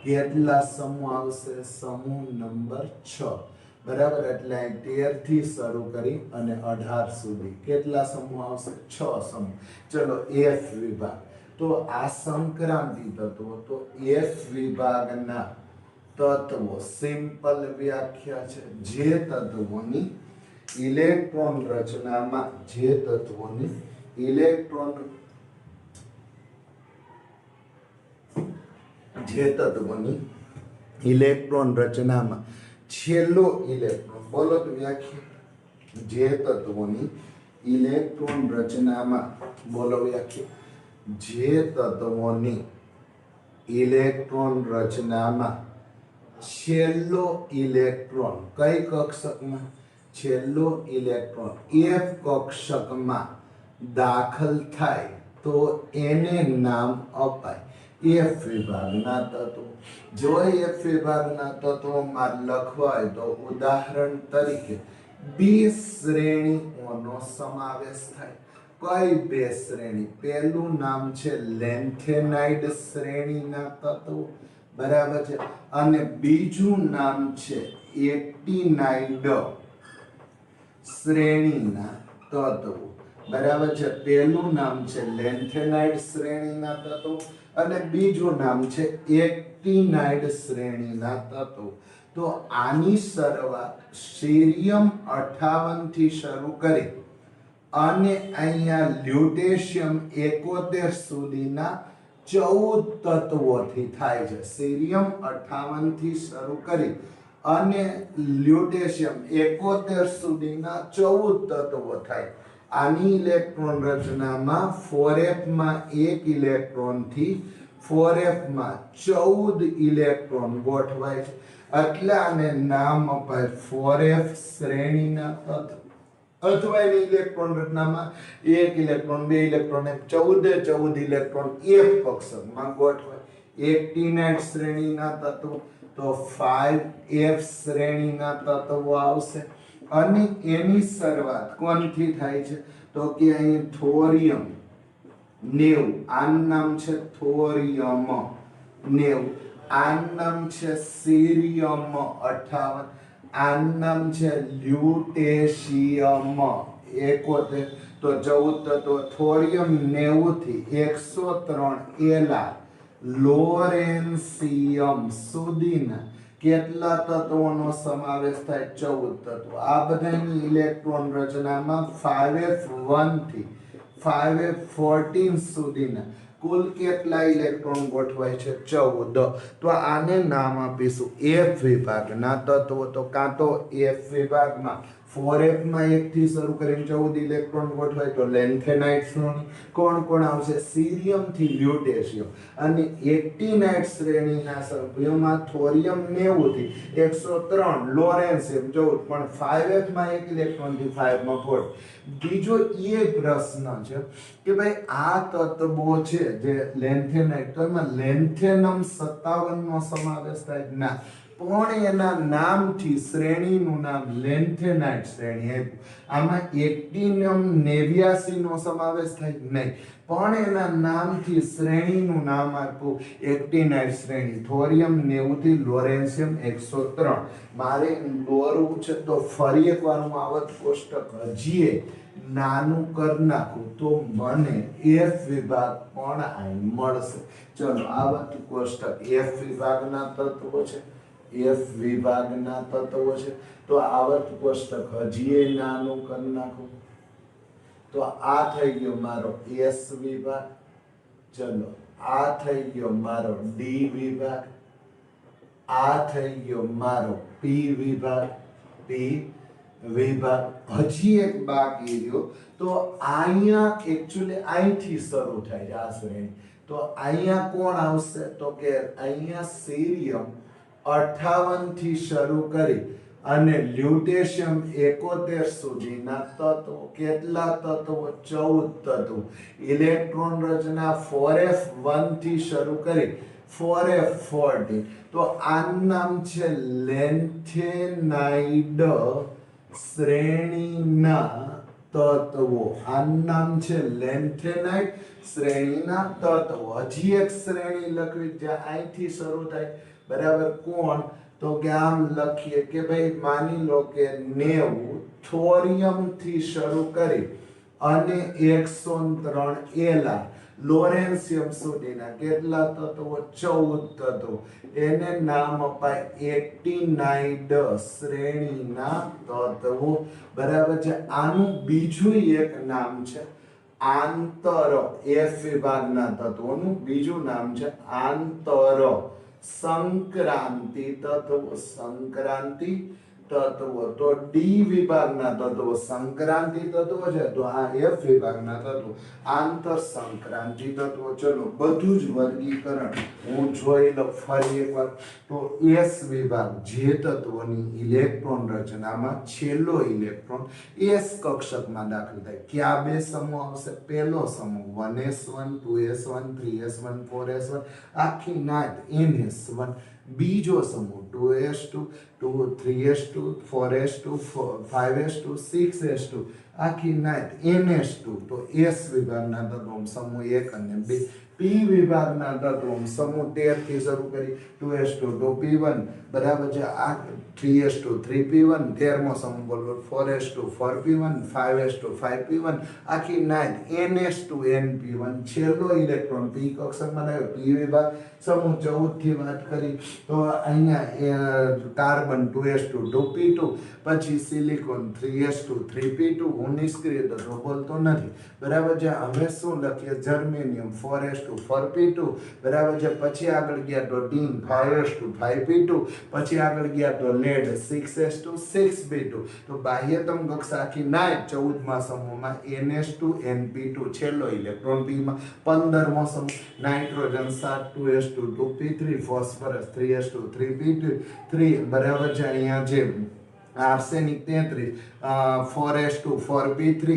કેટલા સમૂહ આવશે? સમૂહ નંબર 6, બરાબર। એટલે અહીં 13 થી શરૂ કરી અને 18 સુધી કેટલા સમૂહ આવશે? 6 સમૂહ। ચલો એફ વિભાગ, તો આ સંક્રાંતિ તત્વો, તો એફ વિભાગના તત્વો સિમ્પલ વ્યાખ્યા છે જે તત્વોની ઇલેક્ટ્રોન રચનામાં ઇલેક્ટ્રોન રચનામાં છેલ્લો ઇલેક્ટ્રોન, બોલો તો વ્યાખ્યા, જે તત્વોની ઇલેક્ટ્રોન રચનામાં, બોલો વ્યાખ્યા, જે તત્વોની ઇલેક્ટ્રોન રચનામાં છેલ્લો ઇલેક્ટ્રોન કઈ કક્ષકમાં? છેલ્લો ઇલેક્ટ્રોન એફ કક્ષકમાં દાખલ થાય તો એને નામ અપાય એફ વિભાગના તત્વો। જો એફ વિભાગના તત્વોમાં લખવા હોય તો ઉદાહરણ તરીકે 2 શ્રેણીઓનો સમાવેશ થાય। કઈ 2 શ્રેણી? પહેલું નામ છે લેન્થેનાઇડ શ્રેણીના તત્વો, બરાબર છે, અને બીજું નામ છે એક્ટિનાઇડ શ્રેણીના તત્વો, બરાબર છે। પહેલું નામ છે લેન્થેનાઇડ શ્રેણીના તત્વો અને બીજું નામ છે એક્ટિનાઇડ શ્રેણીના તત્વો। તો આની શરૂઆત સીરિયમ 58 થી શરૂ કરી અને અહીંયા લ્યુટેશિયમ 71 સુધીના 14 તત્વોથી થાય છે। સીરિયમ 58 થી શરૂ કરી અને લ્યુટેશિયમ 71 સુધીના 14 તત્વો થાય। આની ઇલેક્ટ્રોન રચનામાં 4f માં 1 ઇલેક્ટ્રોન થી 4f માં 14 ઇલેક્ટ્રોન ગોઠવાય છે, એટલે આને નામ અપાય 4f શ્રેણીના તત્વ। અથવા એની ઇલેક્ટ્રોન રચનામાં 1 ઇલેક્ટ્રોન 2 ઇલેક્ટ્રોન 14 ઇલેક્ટ્રોન f કક્ષકમાં ગોઠવાય। એક્ટિનાઇડ શ્રેણીના તત્વો, તો 5f શ્રેણીના તત્વો આવશે અને એની શરૂઆત કોણથી થાય છે? તો કે અહીં થોરિયમ 90, આનું નામ છે થોરિયમ 90, આનું નામ છે સીરિયમ 58, આનું નામ છે લ્યુટેશિયમ 71, તો 14 તત્વો થોરિયમ 90 થી 103 એલા લોરેન્સિયમ સુધીના કેટલા તત્વોનો સમાવેશ થાય? 14 તત્વો। આ બધાની ઇલેક્ટ્રોન રચનામાં 5f1 થી 5f14 સુધીના કુલ કેટલા ઇલેક્ટ્રોન ગોઠવાય છે? 14। તો આને નામ આપીશું એફ વિભાગના તત્વો। તો કાં તો એફ વિભાગમાં 4f માં 1 થી શરૂ કરીને 14 ઇલેક્ટ્રોન ગોઠવાય તો લેન્થેનાઇડ શ્રેણી, કોણ કોણ આવશે? સીરિયમ થી લ્યુટેશિયમ, અને એક્ટિનાઇડ શ્રેણીના સભ્યોમાં થોરિયમ 90 થી 103 લોરેન્સિયમ 14, પણ 5f માં 1 ઇલેક્ટ્રોન થી 5 માં 4। બીજો એ પ્રશ્ન છે કે ભાઈ આ તત્વો છે જે લેન્થેનાઇડ, તો એમાં લેન્થેનમ 57 નો સમાવેશ થાય? ના, પણ એના નામથી શ્રેણીનું નામ લેન્થેનાઇડ શ્રેણી આપ્યું। આમાં એક્ટિનમ 89 નો સમાવેશ થાય? નહીં, પણ એના નામથી શ્રેણીનું નામ આપ્યું એક્ટિનાઇડ શ્રેણી। થોરિયમ 90 થી લોરેન્સિયમ 103। મારે દોરવું છે તો ફરી એકવાર હું આવર્ત કોષ્ટક હજી નાનું કરી નાખું તો મને એફ વિભાગ પણ અહીં મળશે। ચલો આવર્ત કોષ્ટક એફ વિભાગના તત્વો છે, એફ વિભાગના તત્વો છે, તો આવર્ત કોષ્ટક હજી નાનું કરી નાખું તો આ થઈ ગયો મારો એસ વિભાગ। ચલો આ થઈ ગયો મારો ડી વિભાગ, આ થઈ ગયો મારો પી વિભાગ, હજી એક બાકી રહ્યો, તો અહીંયા એકચ્યુઅલી અહીંથી શરૂ થાય છે આ શ્રેણી, તો અહીંયા કોણ આવશે? તો કે અહીંયા સીરિયમ 58 થી શરૂ કરી અને લ્યુટેશિયમ 71 સુધીના તત્વો. કેટલા તત્વો? 14 તત્વો. ઇલેક્ટ્રોન રચના 4f1 થી શરૂ કરી 4f14. તો આનું નામ છે લેન્થેનાઇડ શ્રેણીના તત્વો. આનું નામ છે લેન્થેનાઇડ શ્રેણીના તત્વો. હજી એક શ્રેણી લખવી જ્યાં અહીંથી શરૂ થાય, બરાબર. કોણ? તો કે આમ લખીએ કે ભાઈ માની લો કે 90 થોરિયમ થી શરૂ કરી અને 103 એલા લોરેન્સિયમ સુધીના કેટલા તત્વો? 14 તત્વો. એને નામ અપાય એક્ટિનાઇડ શ્રેણીના તત્વો, બરાબર છે. આનું બીજું એક નામ છે આંતર. એફ વિભાગના તત્વોનું બીજું નામ છે આંતર સંક્રાંતિ તત્વો. સંક્રાંતિ તત્વો. તો ડી વિભાગના તત્વો સંક્રાંતિ તત્વો છે, તો આ એફ વિભાગના તત્વો આંતર સંક્રાંતિ તત્વો. ચલો બધું જ વર્ગીકરણ હું જોઈ લઉં ફરી એકવાર. તો એસ વિભાગ જે તત્વોની ઇલેક્ટ્રોન રચનામાં છેલ્લો ઇલેક્ટ્રોન એસ કક્ષકમાં દાખલ થાય. કયા બે સમૂહ આવશે? પહેલો સમૂહ 1s1 2s1 3s1 4s1 આખી નાત ns1. બીજો સમૂહ 2s2 3s2 4s2 5s2 6s2 આખી નાત ns2. તો એસ વિભાગના તત્વો સમૂહ 1 અને 2. પી વિભાગના તત્વો સમૂહ 13 થી શરૂ કરી 2s2 2p1, બરાબર છે. આ 3s2 3p1 13મો સમૂહ બોલો 4s2 4p1 5s2 5p1 આખી નાત ns2 np1. છેલ્લો ઇલેક્ટ્રોન પી કક્ષકમાં આવ્યો. પી વિભાગ સમૂહ 14 થી વાત કરી તો અહીંયા કાર્બન 2s2 2p2, પછી સિલિકોન 3s2 3p2. હું નિષ્ક્રિય તત્વો બોલતો નથી, બરાબર છે. હવે શું લખીએ? જર્મેનિયમ 4s2 4p2, બરાબર છે. પછી આગળ ગયા તો ટીન 5s2 5p2, પછી આગળ ગયા તો લેડ 6s2 6p2. તો બાહ્યતમ કક્ષા આખી નાય 14મા સમૂહમાં ns2 np2 છેલ્લો ઇલેક્ટ્રોન પીમાં. 15મો સમૂહ nitrogen 7 2s2 2p3 phosphorus 3s2 3p2 3, બરાબર છે. અહીંયા જે arsenic 33 4s2 4p3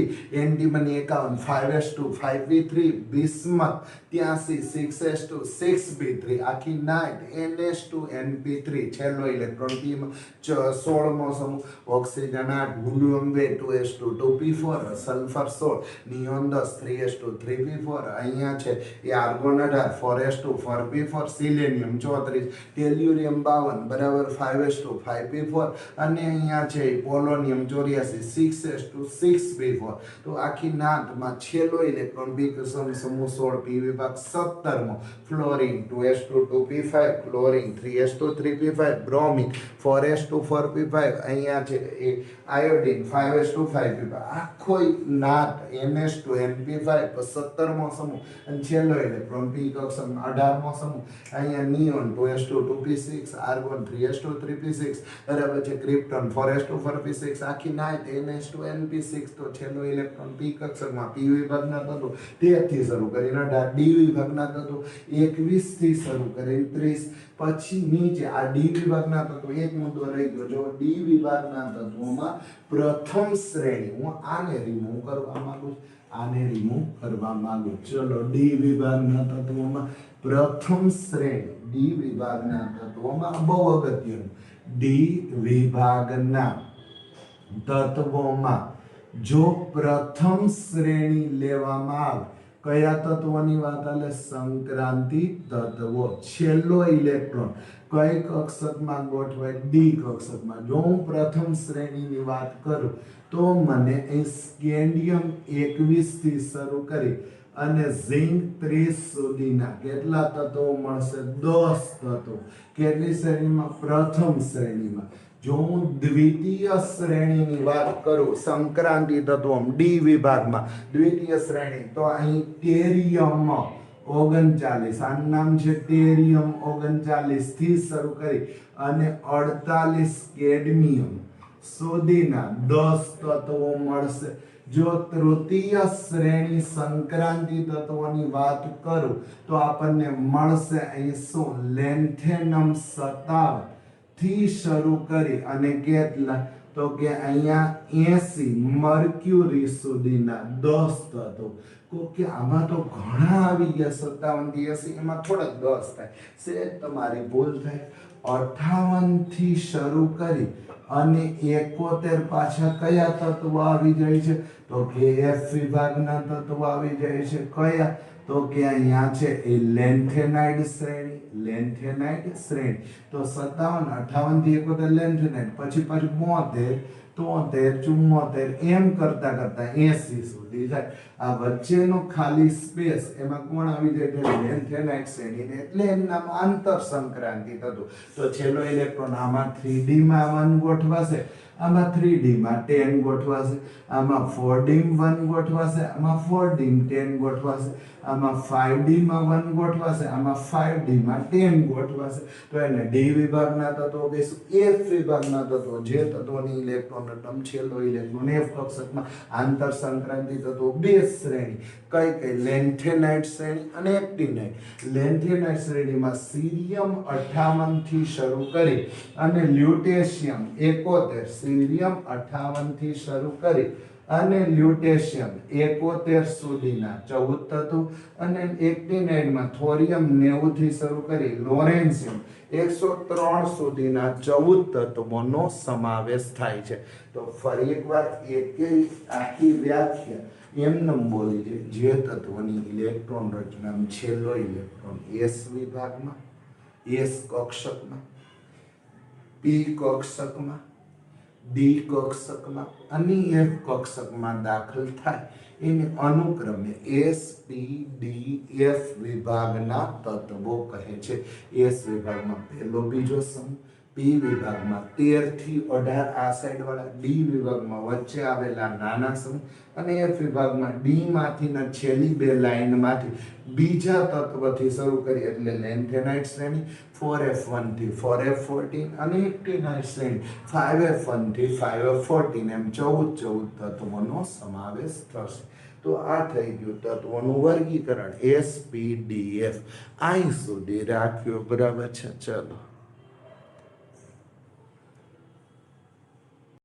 antimony 51 5s2 5p3 bismuth 83 6s2 6p3 આખી નાઇટ ns2 np3 છેલ્લો ઇલેક્ટ્રોન પીમાં. 16મો સમૂહ oxygen 8 ગુલિયમ 2s2 2p4 sulphur 16 neon 10 3s2 3p4. અહીંયા છે એ આર્ગોન 18 4s2 4p4 સિલેનિયમ 34 ટેલ્યુરિયમ 52, બરાબર 5s2 5p4 અને અહીંયા છે પોલોનિયમ 84 6s2 6p4. તો આખી નાતમાં છેલ્લો ઇલેક્ટ્રોન બી સમૂહ 16 પી વિભાગ. 17મો fluorine 2s2 2p5 chlorine 3s2 3p5 bromine 4s2 4p5 અહીંયા છે એ આયોડિન 5s2 5p5 આખો નાત ns2 np5. 17મો સમૂહ અને છેલ્લો ઇલેક્ટ્રોન પી કક્ષક 18મો સમૂહ અહીંયા neon 2s2 2p6 argon 3s2 3p6, બરાબર છે. ક્રિપ્ટોન 4s2 4p6 આખી નાઇટ ns2 np6. તો છેલ્લો ઇલેક્ટ્રોન પી કક્ષકમાં પી વિભાગના તત્વો 13 થી શરૂ કરીને 18, ડી વિભાગના તત્વો 21 થી શરૂ કરીને 30. પછી નીચે આ ડી વિભાગના તત્વો એક મુદ્દો રહી ગયો. જો ડી વિભાગના તત્વોમાં પ્રથમ શ્રેણી, હું આને રિમૂવ કરવા માંગુ છું, આને રિમૂવ કરવા માંગુ. ચલો ડી વિભાગના તત્વોમાં પ્રથમ શ્રેણી ડી વિભાગના તત્વોમાં બહુ અગત્યનું. ડી વિભાગના તત્વોમાં જો પ્રથમ શ્રેણી લેવામાં આવે, કયા તત્વોની વાત આલે? સંક્રાંતિ તત્વો. છેલ્લો ઇલેક્ટ્રોન કઈ કક્ષકમાં ગોઠવાય? ડી કક્ષકમાં. જો હું પ્રથમ શ્રેણીની વાત કરું તો મને અહીં સ્કેન્ડિયમ 21 થી શરૂ કરી અને ઝિંક 30 સુધીના કેટલા તત્વો મળશે? 10 તત્વો. કેટલી શ્રેણીમાં? પ્રથમ શ્રેણીમાં. જો હું દ્વિતીય શ્રેણીની વાત કરું સંક્રાંતિ તત્વો ડી વિભાગમાં દ્વિતીય શ્રેણી, તો અહીં ટેરિયમ 39, આનું નામ છે ટેરિયમ 39 થી શરૂ કરી અને 48 કેડમિયમ સુધીના 10 તત્વો મળશે. જો તૃતીય શ્રેણી સંક્રાંતિ તત્વોની વાત કરું તો આપણને મળશે અહીં શું? લેન્થેનમ 57 થી શરૂ કરી અને કેટલા તો કે અહીંયા 80 મર્ક્યુરી સુધીના 10 તત્વો. કે આમાં તો ઘણા આવી ગયા 57 થી 80, એમાં થોડાક 10 થાય છે, તમારી ભૂલ થાય. 58 થી શરૂ કરી અને 71 પાછા કયા તત્વો આવી જાય છે તો કે એફ વિભાગના તત્વો આવી જાય છે. કયા તો કે અહીંયા છે એ લેન્થેનાઇડ શ્રેણી. તો 57, 58 થી 71 લેન્થેનાઇડ, પછી પાછું 72, 73, 74 એમ કરતા કરતા 80 સુધી જાય. આ વચ્ચેનો ખાલી સ્પેસ એમાં કોણ આવી જાય છે લેન્થેનાઇડ શ્રેણી, એટલે એનું નામ આંતર સંક્રાંતિ થતું. તો છેલ્લો ઇલેક્ટ્રોન આમાં 3D માં 1 ગોઠવાશે, આમાં 3D માં 10 ગોઠવાશે, આમાં 4D માં 1 ગોઠવાશે, આમાં 4D માં 10 ગોઠવાશે, આમાં 5D માં 1 ગોઠવાશે, આમાં 5D માં 10 ગોઠવાશે. તો એને ડી વિભાગના તત્વો કહીશું. એફ વિભાગના તત્વો, જે તત્વોની ઇલેક્ટ્રોન એટમ છેલ્લો ઇલેક્ટ્રોન એફ કક્ષકમાં આંતર સંક્રાંતિ તત્વો બે શ્રેણી. કઈ લેન્થેનાઇડ શ્રેણી અને એક્ટિનાઇડ. લેન્થેનાઇડ શ્રેણીમાં સીરિયમ 58 થી શરૂ કરી અને લ્યુટેશિયમ 71, સીરિયમ 58 થી શરૂ કરી અને લ્યુટેશિયમ 71 સુધીના 14 તત્વો, અને એક્ટિનાઇડમાં થોરિયમ 90 થી શરૂ કરી લોરેન્સિયમ 103 સુધીના 14 તત્વોનો સમાવેશ થાય છે. તો ફરી એકવાર આખી વ્યાખ્યા એમને બોલી છે. જે તત્વની ઇલેક્ટ્રોન રચના છેલ્લો ઇલેક્ટ્રોન એસ વિભાગમાં, એસ કક્ષકમાં, પી કક્ષકમાં, ડી કક્ષકમાં અને એફ કક્ષકમાં દાખલ થાય એને અનુક્રમે એસ, પી, ડી, એફ વિભાગના તત્વો કહે છે. એસ વિભાગમાં પહેલો બીજો સમૂહ, પી વિભાગમાં 13 થી 18 આ સાઈડ વાળા, ડી વિભાગમાં વચ્ચે આવેલા નાના સમૂહ અને એફ વિભાગમાં ડી માંથીના છેલ્લી બે લાઈનમાંથી બીજા તત્વથી શરૂ કરી એટલે લેન્થેનાઇડ શ્રેણી 4f1 થી 4f14 અને એક્ટિનાઇડ શ્રેણી 5f1 થી 5f14 એમ 14 તત્વોનો સમાવેશ થશે. તો આ થઈ ગયું તત્વોનું વર્ગીકરણ એસ, પી, ડી, એફ. અહીં સુધી રાખ્યું. બરાબર છે. ચલો.